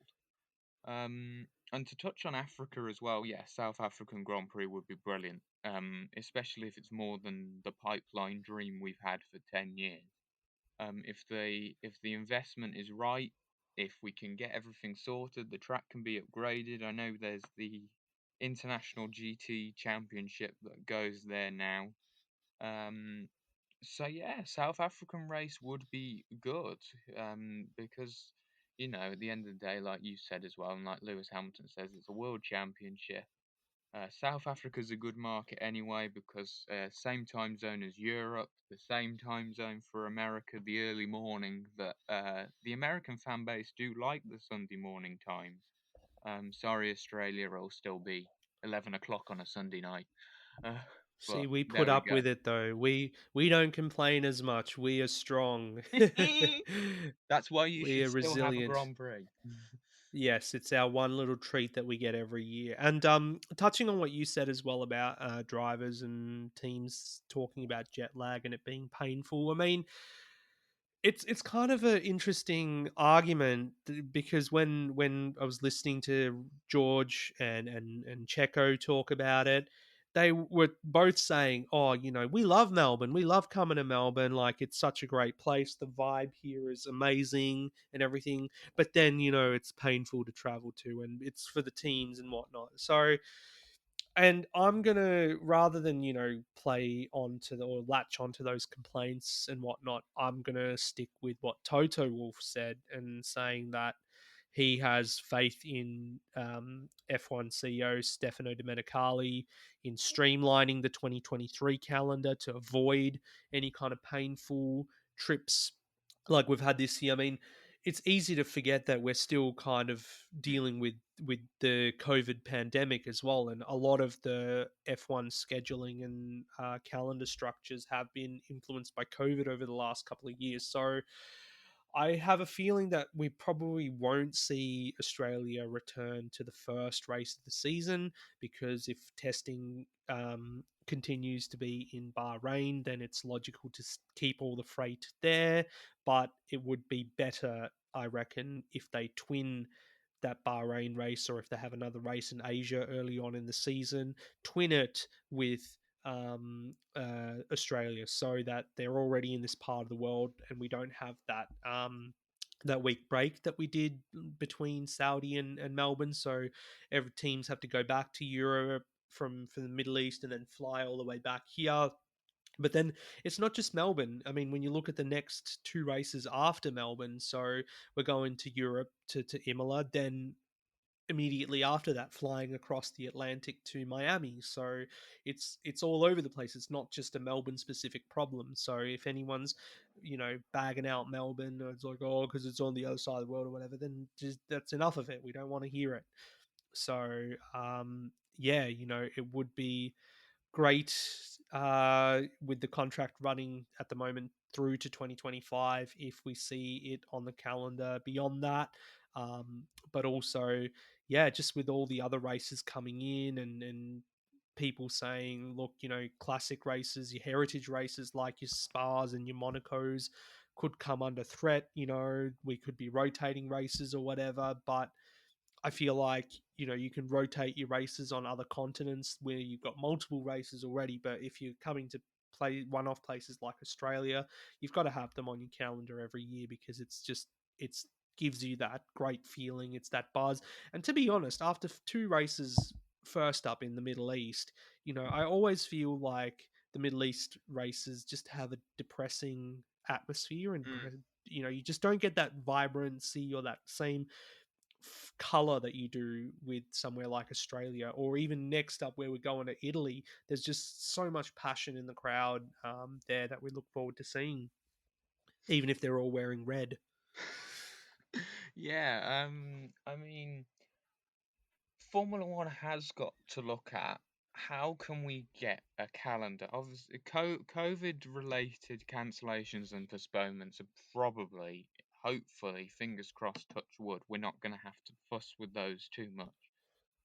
And to touch on Africa as well, yeah, South African Grand Prix would be brilliant. Especially if it's more than the pipeline dream we've had for 10 years. If the investment is right, if we can get everything sorted, the track can be upgraded. I know there's the International GT Championship that goes there now. Um, so yeah, South African race would be good, because at the end of the day, like you said as well, and like Lewis Hamilton says, it's a world championship. South Africa's a good market anyway because same time zone as Europe, the same time zone for America, the early morning. That the American fan base do like the Sunday morning times. Sorry, Australia, it'll still be 11 o'clock on a Sunday night. Uh, See, but we put there we up go. with it though. We don't complain as much. We are strong. That's why you We should are still have a resilient. Grand Prix. Yes, it's our one little treat that we get every year. And touching on what you said as well about drivers and teams talking about jet lag and it being painful. I mean, it's kind of an interesting argument because when I was listening to George and Checo talk about it, they were both saying, "Oh, we love Melbourne. We love coming to Melbourne. Like it's such a great place. The vibe here is amazing and everything." But then it's painful to travel to, and it's for the teams and whatnot. So and I'm gonna rather than play onto or latch onto those complaints and whatnot, I'm gonna stick with what Toto Wolff said and saying that he has faith in F1 CEO Stefano Domenicali in streamlining the 2023 calendar to avoid any kind of painful trips like we've had this year. I mean, it's easy to forget that we're still kind of dealing with the COVID pandemic as well, and a lot of the F1 scheduling and calendar structures have been influenced by COVID over the last couple of years. So I have a feeling that we probably won't see Australia return to the first race of the season because if testing continues to be in Bahrain, then it's logical to keep all the freight there. But it would be better, I reckon, if they twin that Bahrain race or if they have another race in Asia early on in the season, twin it with Australia so that they're already in this part of the world and we don't have that week break that we did between Saudi and Melbourne. So every teams have to go back to Europe from the Middle East and then fly all the way back here. But then it's not just Melbourne. I mean, when you look at the next two races after Melbourne, so we're going to Europe to Imola, then immediately after that flying across the Atlantic to Miami. So it's all over the place. It's not just a Melbourne specific problem. So if anyone's bagging out Melbourne, or it's like because it's on the other side of the world or whatever, then just that's enough of it. We don't want to hear it. So yeah, it would be great with the contract running at the moment through to 2025 if we see it on the calendar beyond that. But also, yeah, just with all the other races coming in and people saying, look, classic races, your heritage races like your Spas and your Monacos could come under threat. We could be rotating races or whatever, but I feel like you can rotate your races on other continents where you've got multiple races already. But if you're coming to play one-off places like Australia, you've got to have them on your calendar every year because it's gives you that great feeling. It's that buzz. And to be honest, after two races first up in the Middle East, I always feel like the Middle East races just have a depressing atmosphere and Mm. you just don't get that vibrancy or that same color that you do with somewhere like Australia, or even next up where we're going to Italy. There's just so much passion in the crowd there that we look forward to seeing, even if they're all wearing red. Yeah, I mean, Formula One has got to look at how can we get a calendar. Obviously, COVID-related cancellations and postponements are probably, hopefully, fingers crossed, touch wood, we're not going to have to fuss with those too much.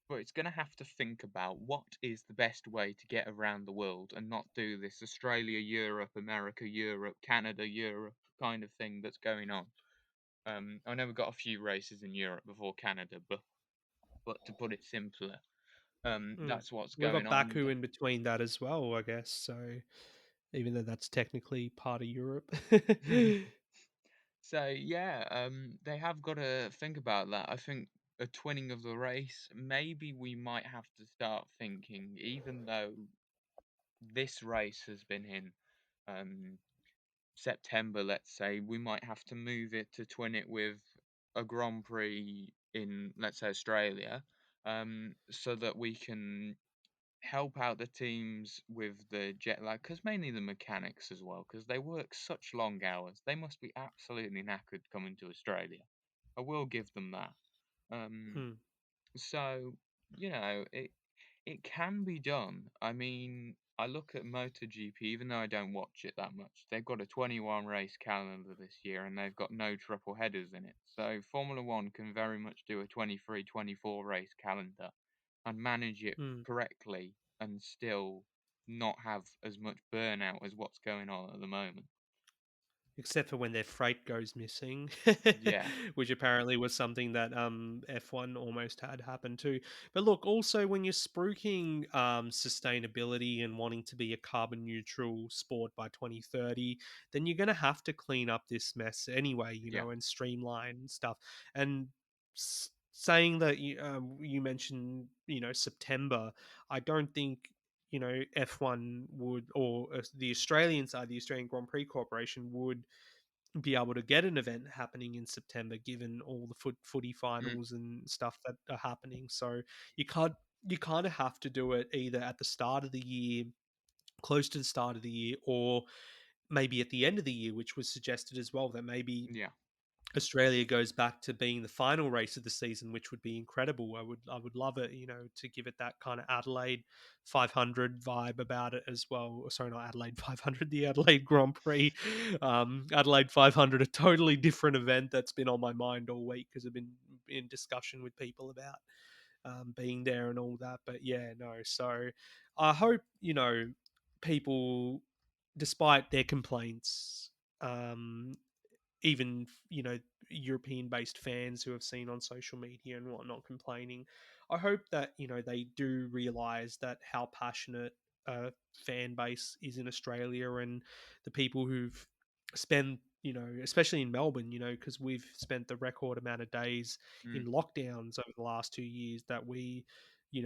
But it's going to have to think about what is the best way to get around the world and not do this Australia, Europe, America, Europe, Canada, Europe kind of thing that's going on. I know we've got a few races in Europe before Canada, but to put it simpler, Mm. that's what's We've going got on. Baku in between that as well, I guess. So even though that's technically part of Europe. So yeah, they have got to think about that. I think a twinning of the race, maybe we might have to start thinking, even though this race has been in um, September, let's say, we might have to move it to twin it with a Grand Prix in, let's say, Australia, so that we can help out the teams with the jet lag, because mainly the mechanics as well, because they work such long hours. They must be absolutely knackered coming to Australia. I will give them that. Um, Hmm. so it can be done. I mean, I look at MotoGP, even though I don't watch it that much, they've got a 21 race calendar this year and they've got no triple headers in it. So Formula One can very much do a 23, 24 race calendar and manage it Hmm. correctly and still not have as much burnout as what's going on at the moment. Except for when their freight goes missing, Yeah, which apparently was something that F1 almost had happen too. But look, also when you're spruiking sustainability and wanting to be a carbon neutral sport by 2030, then you're going to have to clean up this mess anyway, yeah. and streamline stuff. And saying that you mentioned, September, I don't think F1 would, or the Australian side, the Australian Grand Prix Corporation would be able to get an event happening in September, given all the footy Mm, finals and stuff that are happening. So you can't you kind of have to do it either at the start of the year, close to the start of the year, or maybe at the end of the year, which was suggested as well. That maybe yeah. Australia goes back to being the final race of the season, which would be incredible. I would love it, to give it that kind of Adelaide 500 vibe about it as well. Sorry, not Adelaide 500, the Adelaide Grand Prix. Adelaide 500, a totally different event that's been on my mind all week because I've been in discussion with people about being there and all that. But yeah, no. So I hope people, despite their complaints, even European based fans who have seen on social media and whatnot complaining, I hope that they do realize that how passionate a fan base is in Australia, and the people who've spent, especially in Melbourne, because we've spent the record amount of days in Mm, lockdowns over the last 2 years, that we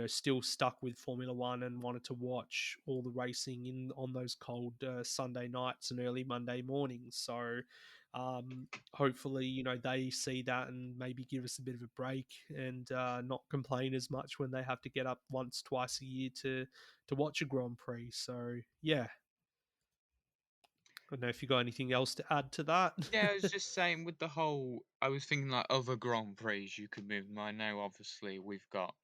still stuck with Formula One and wanted to watch all the racing in on those cold Sunday nights and early Monday mornings. So hopefully they see that and maybe give us a bit of a break, and not complain as much when they have to get up once twice a year to watch a Grand Prix. So yeah, I don't know if you got anything else to add to that. yeah, I was just saying with the whole. I was thinking like other Grand Prix you could move them. I know obviously we've got.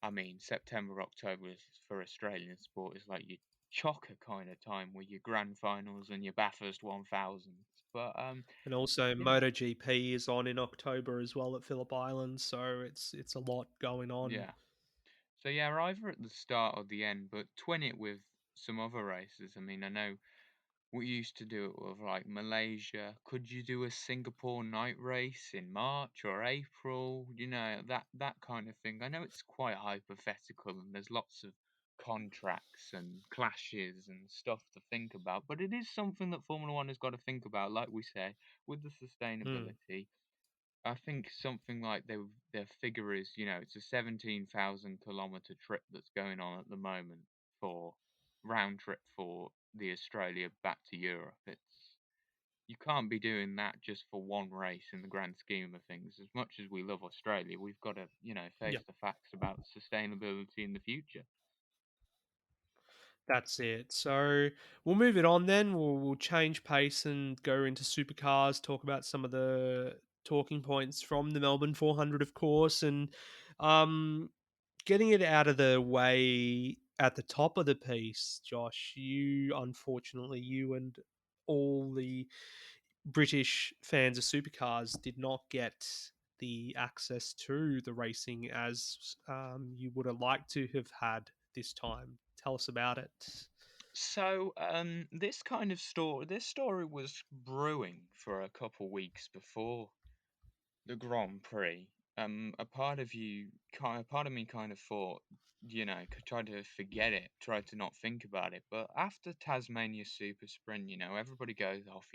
I mean, September, October is for Australian sport is like your chocker kind of time with your grand finals and your Bathurst 1000s. But And also you know, MotoGP is on in October as well at Phillip Island, so it's a lot going on. yeah. So yeah, either at the start or the end, but twin it with some other races. I mean, I know we used to do it with like Malaysia. Could you do a Singapore night race in March or April? That kind of thing. I know it's quite hypothetical and there's lots of contracts and clashes and stuff to think about, but it is something that Formula One has got to think about, like we say, with the Hmm. sustainability. I think something like their figure is, it's a 17,000 kilometer trip that's going on at the moment for round trip for the Australia back to Europe. You can't be doing that just for one race in the grand scheme of things. As much as we love Australia, we've got to, Yeah. face the facts about sustainability in the future. That's it. So we'll move it on then. We'll change pace and go into supercars, talk about some of the talking points from the Melbourne 400, of course, and um, getting it out of the way at the top of the piece, Josh. Unfortunately, you and all the British fans of supercars did not get the access to the racing as you would have liked to have had this time. Tell us about it. So, this story was brewing for a couple weeks before the Grand Prix. A part of me kind of thought, tried to forget it, tried to not think about it. But after Tasmania Super Sprint, everybody goes off,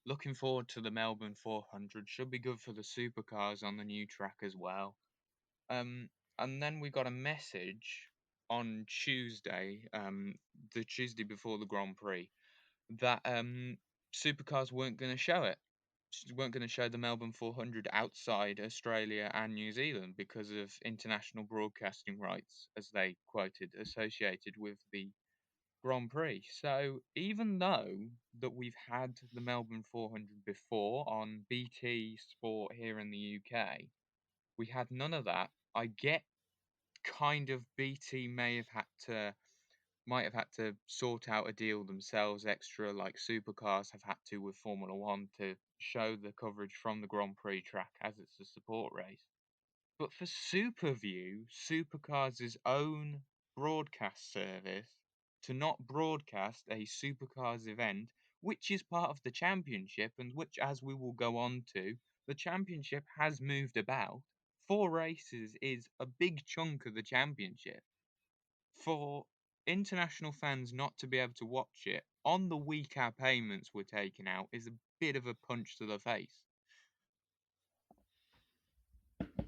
looking forward to the Melbourne 400. Should be good for the supercars on the new track as well. Um, and then we got a message on Tuesday, the Tuesday before the Grand Prix, that supercars weren't going to show it, weren't going to show the Melbourne 400 outside Australia and New Zealand because of international broadcasting rights, as they quoted, associated with the Grand Prix. So even though that we've had the Melbourne 400 before on BT Sport here in the UK, we had none of that. I get kind of BT may have had to might have had to sort out a deal themselves extra, like Supercars have had to with Formula One to show the coverage from the Grand Prix track as it's a support race. But for Superview, Supercars' own broadcast service, to not broadcast a Supercars event, which is part of the championship, and which, as we will go on to, the championship has moved about. 4 races is a big chunk of the championship. For international fans not to be able to watch it on the week our payments were taken out is a bit of a punch to the face.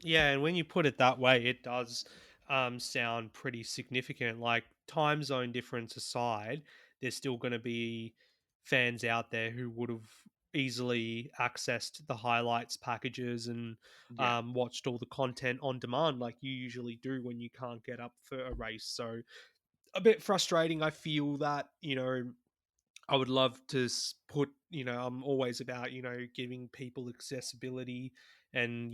Yeah, and when you put it that way, it does sound pretty significant. Like time zone difference aside, there's still going to be fans out there who would have easily accessed the highlights packages and Yeah. watched all the content on demand, like you usually do when you can't get up for a race. So a bit frustrating. I feel that I would love to put, I'm always about, giving people accessibility and,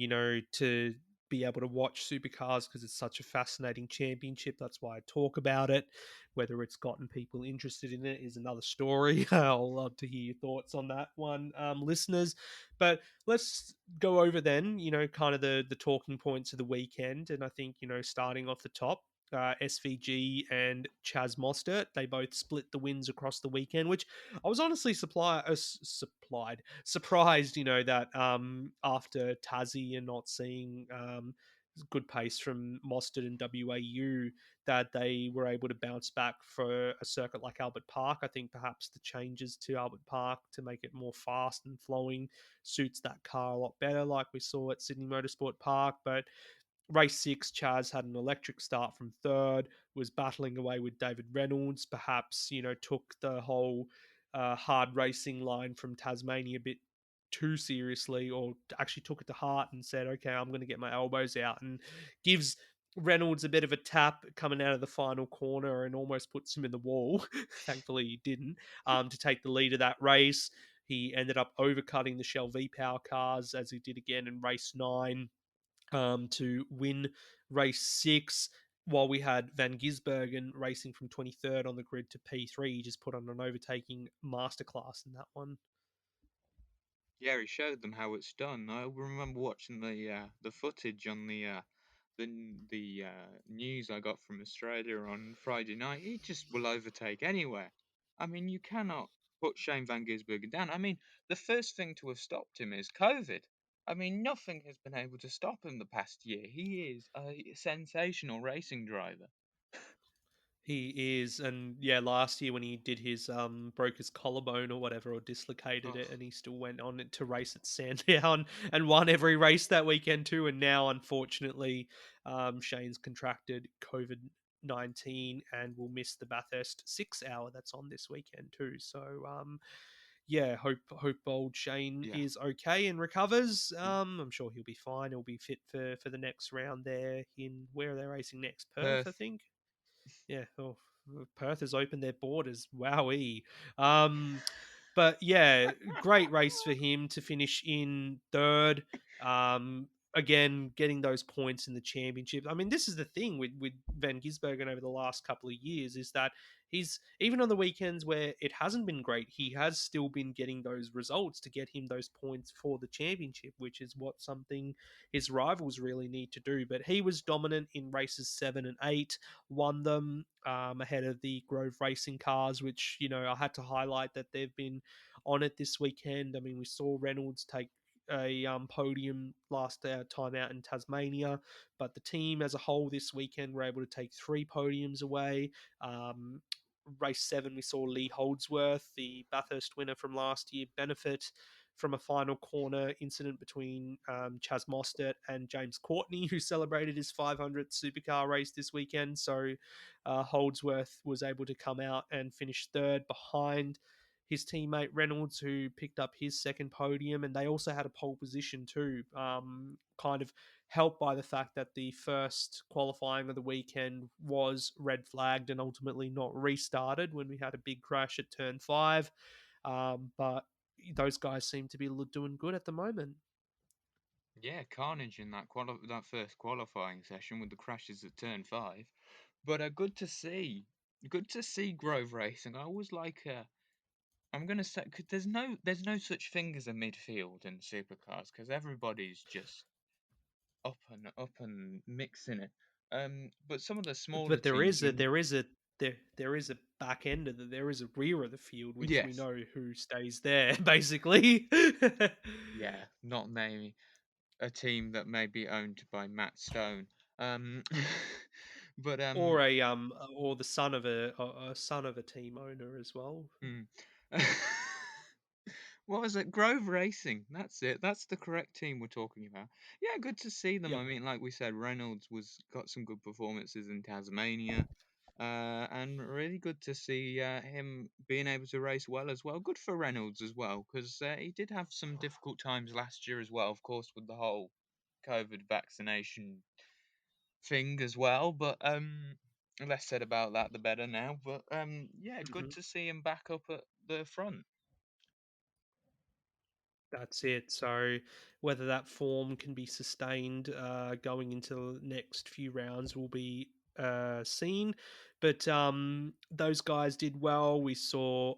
to be able to watch supercars because it's such a fascinating championship. That's why I talk about it. Whether it's gotten people interested in it is another story. I'll love to hear your thoughts on that one, listeners. But let's go over then, kind of the talking points of the weekend. And I think, starting off the top, SVG and Chaz Mostert. They both split the wins across the weekend, which I was honestly surprised, that after Tassie and not seeing good pace from Mostert and WAU, that they were able to bounce back for a circuit like Albert Park. I think perhaps the changes to Albert Park to make it more fast and flowing suits that car a lot better, like we saw at Sydney Motorsport Park. But race six, Chaz had an electric start from third, was battling away with David Reynolds, perhaps, took the whole hard racing line from Tasmania a bit too seriously, or actually took it to heart and said, okay, I'm going to get my elbows out, and gives Reynolds a bit of a tap coming out of the final corner and almost puts him in the wall. Thankfully, he didn't, to take the lead of that race. He ended up overcutting the Shell V Power cars as he did again in race nine, to win race six, while we had Van Gisbergen racing from 23rd on the grid to P3. He just put on an overtaking masterclass in that one. Yeah, he showed them how it's done. I remember watching the footage on the news I got from Australia on Friday night. He just will overtake anywhere. I mean, you cannot put Shane Van Gisbergen down. I mean, the first thing to have stopped him is COVID. I mean, nothing has been able to stop him the past year. He is a sensational racing driver. He is, and yeah, last year when he did his broke his collarbone or whatever, or dislocated it, Oh, and he still went on it to race at Sandown and won every race that weekend too. And now, unfortunately, Shane's contracted COVID-19 and will miss the Bathurst 6 hour that's on this weekend too. So yeah, hope old Shane yeah. is okay and recovers. I'm sure he'll be fine. He'll be fit for the next round there in, where are they racing next? Perth, I Perth. think. Yeah, oh, Perth has opened their borders. Wowee. Um, but yeah, great race for him to finish in third. Again, getting those points in the championship. I mean, this is the thing with Van Gisbergen over the last couple of years, is that he's, even on the weekends where it hasn't been great, he has still been getting those results to get him those points for the championship, which is what something his rivals really need to do. But he was dominant in races 7 and 8, won them ahead of the Grove Racing cars, which, I had to highlight that they've been on it this weekend. I mean, we saw Reynolds take a podium last time out in Tasmania, but the team as a whole this weekend were able to take 3 podiums away. Race 7, we saw Lee Holdsworth, the Bathurst winner from last year, benefit from a final corner incident between Chaz Mostert and James Courtney, who celebrated his 500th supercar race this weekend. So Holdsworth was able to come out and finish third behind his teammate Reynolds, who picked up his second podium. And they also had a pole position too, kind of helped by the fact that the first qualifying of the weekend was red flagged and ultimately not restarted when we had a big crash at turn 5. But those guys seem to be doing good at the moment. Yeah, carnage in that first qualifying session with the crashes at turn 5. But good to see. Good to see Grove Racing. I always like. I'm gonna say 'cause there's no such thing as a midfield in supercars because everybody's just up and mixing it. But some of the smaller But there teams, is a there is a back end of there is a rear of the field which we yes, know who stays there basically. yeah, not naming a team that may be owned by Matt Stone. Um, but Or the son of a son of a team owner as well. mm. What was it? Grove Racing. That's it. That's the correct team we're talking about. Yeah, good to see them. Yep. I mean, like we said, Reynolds was got some good performances in Tasmania, and really good to see him being able to race well as well. Good for Reynolds as well, because he did have some difficult times last year as well, of course, with the whole COVID vaccination thing as well. But less said about that, the better now. But yeah, good Mhm. to see him back up at the front. That's it. So whether that form can be sustained going into the next few rounds will be seen. But those guys did well. We saw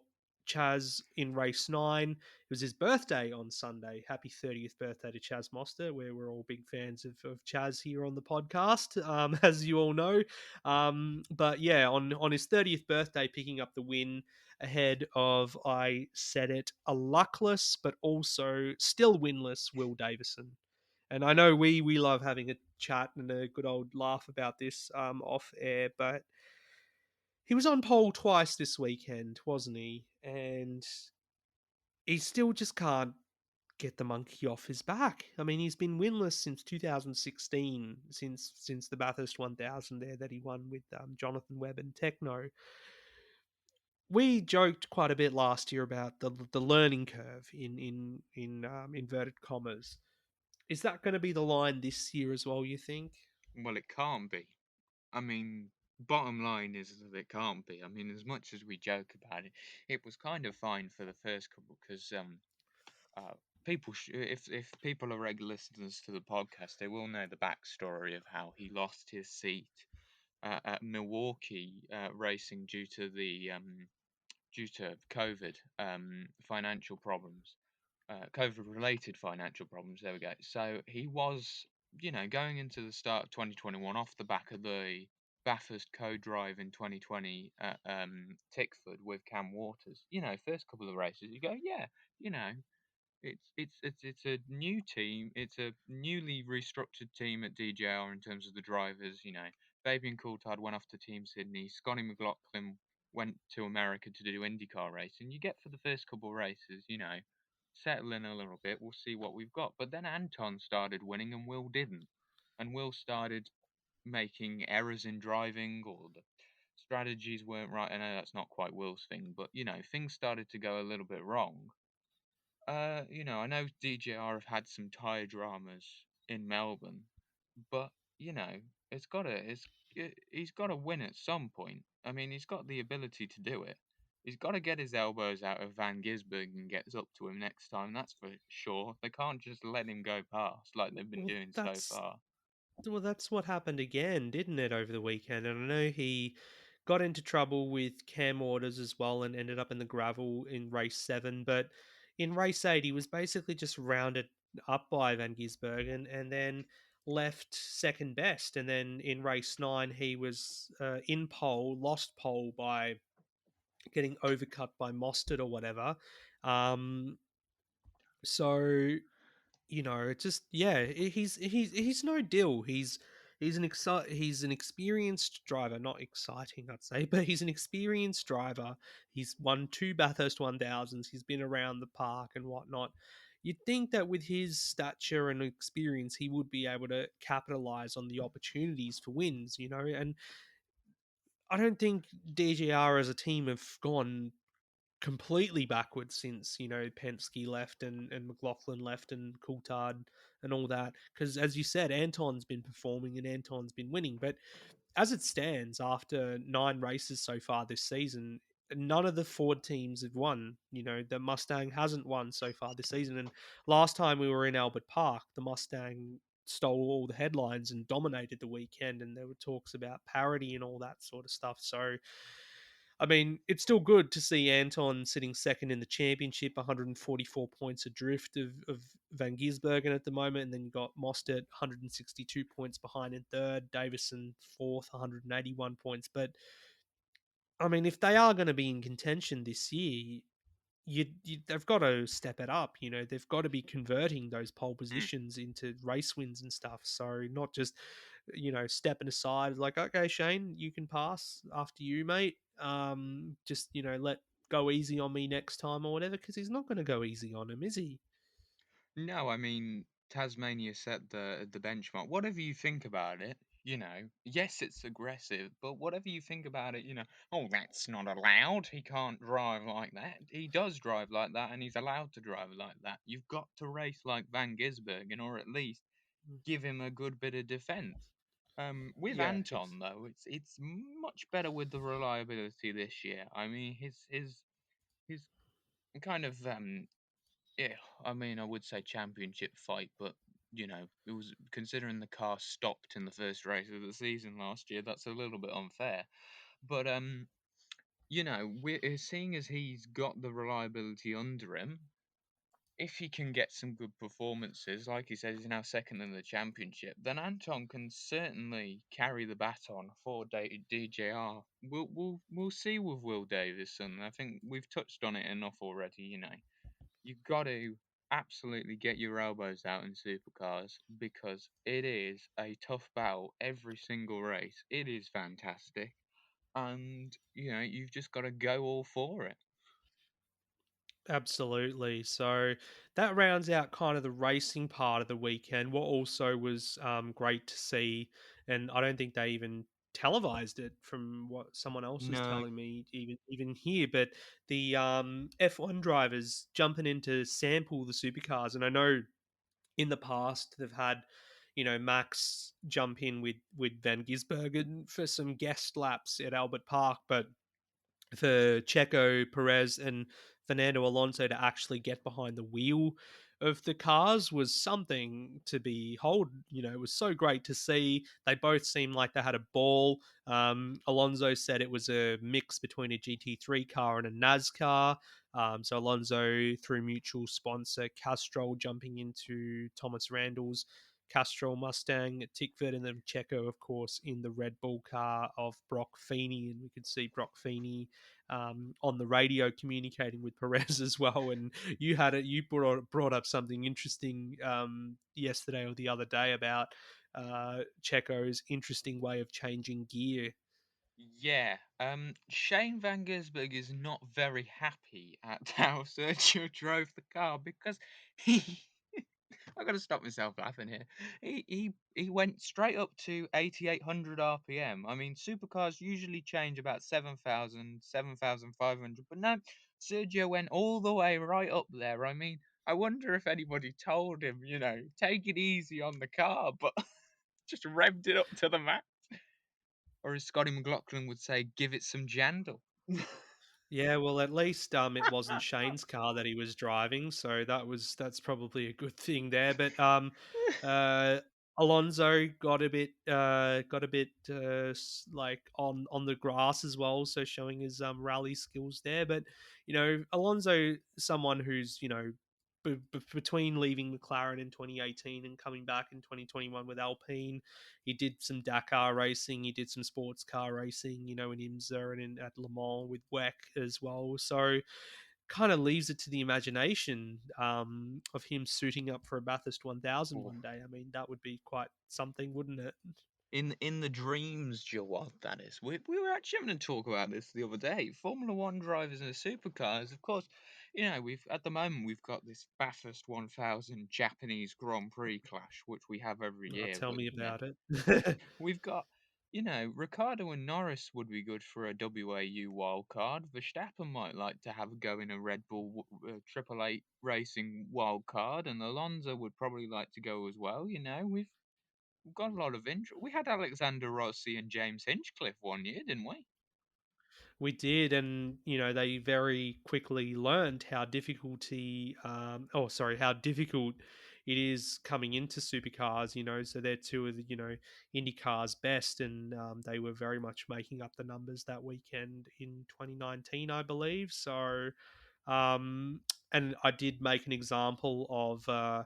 Chaz in race 9. It was his birthday on Sunday. Happy 30th birthday to Chaz Moster, where we're all big fans of Chaz here on the podcast, as you all know. But yeah, on his 30th birthday, picking up the win ahead of, I said it, a luckless but also still winless Will Davison. And I know we love having a chat and a good old laugh about this off air, but he was on pole twice this weekend, wasn't he? And he still just can't get the monkey off his back. I mean, he's been winless since 2016, since the Bathurst 1000 there that he won with Jonathan Webb and Techno. We joked quite a bit last year about the learning curve in inverted commas. Is that going to be the line this year as well? You think? Well, it can't be. I mean, bottom line is that it can't be. I mean, as much as we joke about it, it was kind of fine for the first couple because uh, if people are regular listeners to the podcast, they will know the backstory of how he lost his seat at Milwaukee racing due to COVID financial problems, COVID related financial problems. There we go. So he was, going into the start of 2021 off the back of the Bathurst co-drive in 2020 at Tickford with Cam Waters. First couple of races, you go, yeah, you know, it's a new team. It's a newly restructured team at DJR in terms of the drivers. Fabian Coulthard went off to Team Sydney. Scotty McLaughlin went to America to do IndyCar racing. You get for the first couple of races, settle in a little bit. We'll see what we've got. But then Anton started winning and Will didn't. And Will started making errors in driving or the strategies weren't right. I know that's not quite Will's thing, but things started to go a little bit wrong. I know DJR have had some tire dramas in Melbourne, but you know, he's got to win at some point. I mean, he's got the ability to do it. He's got to get his elbows out of Van Gisbergen and gets up to him next time. That's for sure. They can't just let him go past like they've been Well, doing so that's far. well, that's what happened again, didn't it, over the weekend? And I know he got into trouble with cam orders as well and ended up in the gravel in race 7. But in race 8, he was basically just rounded up by Van Gisbergen and then left second best. And then in race 9, he was in pole, lost pole by getting overcut by Mostert or whatever. Um, so it's just yeah, he's no deal. He's an experienced driver, not exciting, I'd say, but he's an experienced driver. He's won 2 Bathurst 1000s. He's been around the park and whatnot. You'd think that with his stature and experience, he would be able to capitalize on the opportunities for wins, and I don't think DGR as a team have gone completely backwards since Penske left and McLaughlin left and Coulthard and all that. Because as you said, Anton's been performing and Anton's been winning. But as it stands, after 9 races so far this season, none of the Ford teams have won. The Mustang hasn't won so far this season. And last time we were in Albert Park, the Mustang stole all the headlines and dominated the weekend. And there were talks about parity and all that sort of stuff. So I mean, it's still good to see Anton sitting second in the championship, 144 points adrift of Van Gisbergen at the moment. And then you got Mostert, 162 points behind in third, Davison fourth, 181 points. But I mean, if they are going to be in contention this year, they've got to step it up. You know, they've got to be converting those pole Mm. positions into race wins and stuff. So not just stepping aside like, okay, Shane, you can pass after you, mate. Just let go easy on me next time or whatever, because he's not going to go easy on him, is he? No, I mean Tasmania set the benchmark. Whatever you think about it, yes, it's aggressive, but whatever you think about it, oh, that's not allowed. He can't drive like that. He does drive like that, and he's allowed to drive like that. You've got to race like Van Gisbergen, or at least Mm. give him a good bit of defense. With Yeah, it's Anton though, it's much better with the reliability this year. I mean, his kind of yeah, I mean, I would say championship fight, but it was considering the car stopped in the first race of the season last year. That's a little bit unfair, but we're seeing as he's got the reliability under him. If he can get some good performances, like he says, he's now second in the championship. Then Anton can certainly carry the baton for DJR. We'll see with Will Davison. I think we've touched on it enough already. You've got to absolutely get your elbows out in supercars because it is a tough battle every single race. It is fantastic, and you've just got to go all for it. absolutely. So that rounds out kind of the racing part of the weekend. What also was great to see, and I don't think they even televised it from what someone else was No, telling me, even here, but the F1 drivers jumping in to sample the supercars. And I know in the past they've had Max jump in with Van Gisbergen for some guest laps at Albert Park, but for Checo, Perez, and Fernando Alonso to actually get behind the wheel of the cars was something to behold. It was so great to see. They both seemed like they had a ball. Alonso said it was a mix between a GT3 car and a NASCAR. So Alonso, through mutual sponsor Castrol, jumping into Thomas Randall's Castrol Mustang at Tickford, and then Checo, of course, in the Red Bull car of Brock Feeney. And we could see Brock Feeney on the radio communicating with Perez as well. And you brought up something interesting yesterday or the other day about Checo's interesting way of changing gear. yeah. Shane Van Gisberg is not very happy at how Sergio drove the car because he I gotta stop myself laughing here. He went straight up to 8,800 RPM. I mean, supercars usually change about 7,000, 7,500, but no, Sergio went all the way right up there. I mean, I wonder if anybody told him, take it easy on the car, but just revved it up to the max. Or as Scotty McLaughlin would say, give it some jandle. Yeah, well, at least it wasn't Shane's car that he was driving, so that's probably a good thing there. But uh, Alonso got a bit like on the grass as well, so showing his rally skills there. But Alonso, someone who's between leaving McLaren in 2018 and coming back in 2021 with Alpine. He did some Dakar racing. He did some sports car racing, in IMSA and at Le Mans with WEC as well. So kind of leaves it to the imagination of him suiting up for a Bathurst 1000 Oof. one day. I mean, that would be quite something, wouldn't it? In the dreams, Jawad, that is. We were actually having a talk about this the other day. Formula One drivers and supercars, of course, we've at the moment we've got this Bathurst 1000 Japanese Grand Prix clash, which we have every Oh, year. tell But me about it. we've got Ricardo and Norris would be good for a WAU wild card. Verstappen might like to have a go in a Red Bull Triple Eight Racing wild card, and Alonso would probably like to go as well. We've got a lot of interest. We had Alexander Rossi and James Hinchcliffe one year, didn't we? We did, and they very quickly learned how difficult it is coming into supercars, so they're two of the, IndyCar's best, and they were very much making up the numbers that weekend in 2019, I believe. So, um, and I did make an example of a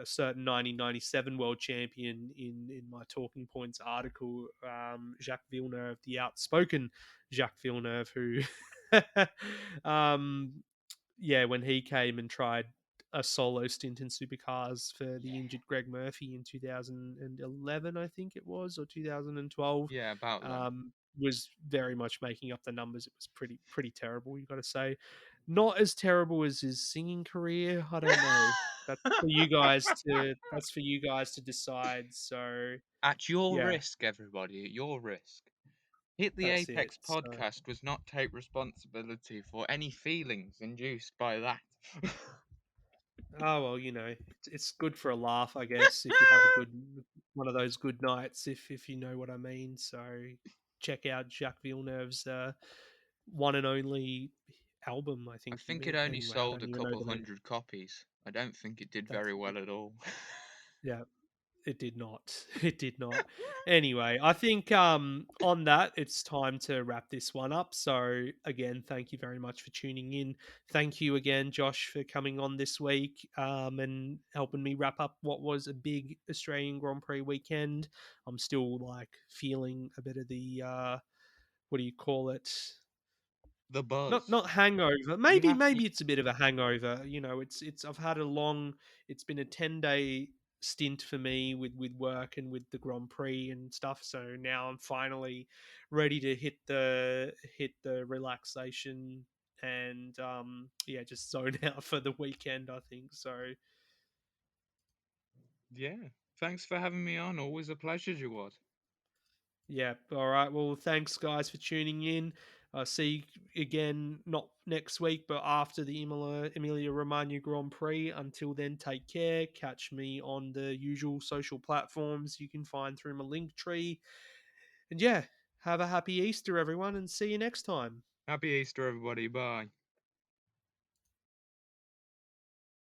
certain 1997 world champion in my Talking Points article, Jacques Villeneuve, the outspoken Jacques Villeneuve, who, um, yeah, when he came and tried a solo stint in supercars for the injured Greg Murphy in 2011, I think it was, or 2012, Yeah, about then. was very much making up the numbers. It was pretty terrible, you got to say. Not as terrible as his singing career. I don't know. That's for you guys to decide. So At your yeah, risk, everybody, at your risk. Hit the that's it. Apex So podcast does not take responsibility for any feelings induced by that. oh well, it's good for a laugh, I guess, if you have a good one of those good nights, if you know what I mean. So check out Jacques Villeneuve's one and only album. I I think think it only anyway, I sold don't a even know couple the name. hundred copies. I don't think it did That's very well at all. yeah. It did not. It did not. Anyway, I think on that, it's time to wrap this one up. So, again, thank you very much for tuning in. Thank you again, Josh, for coming on this week and helping me wrap up what was a big Australian Grand Prix weekend. I'm still like feeling a bit of the, what do you call it? The buzz. Not hangover. You Maybe have maybe it's a bit of a hangover. It's I've had a long. It's been a 10-day stint for me with work and with the Grand Prix and stuff. So now I'm finally ready to hit the relaxation and yeah, just zone out for the weekend. I think so. yeah. Thanks for having me on. Always a pleasure, Jawad. Yeah. All right. Well, thanks, guys, for tuning in. See you again, not next week, but after the Emilia Romagna Grand Prix. Until then, take care. Catch me on the usual social platforms you can find through my link tree. And yeah, have a happy Easter, everyone, and see you next time. Happy Easter, everybody. Bye.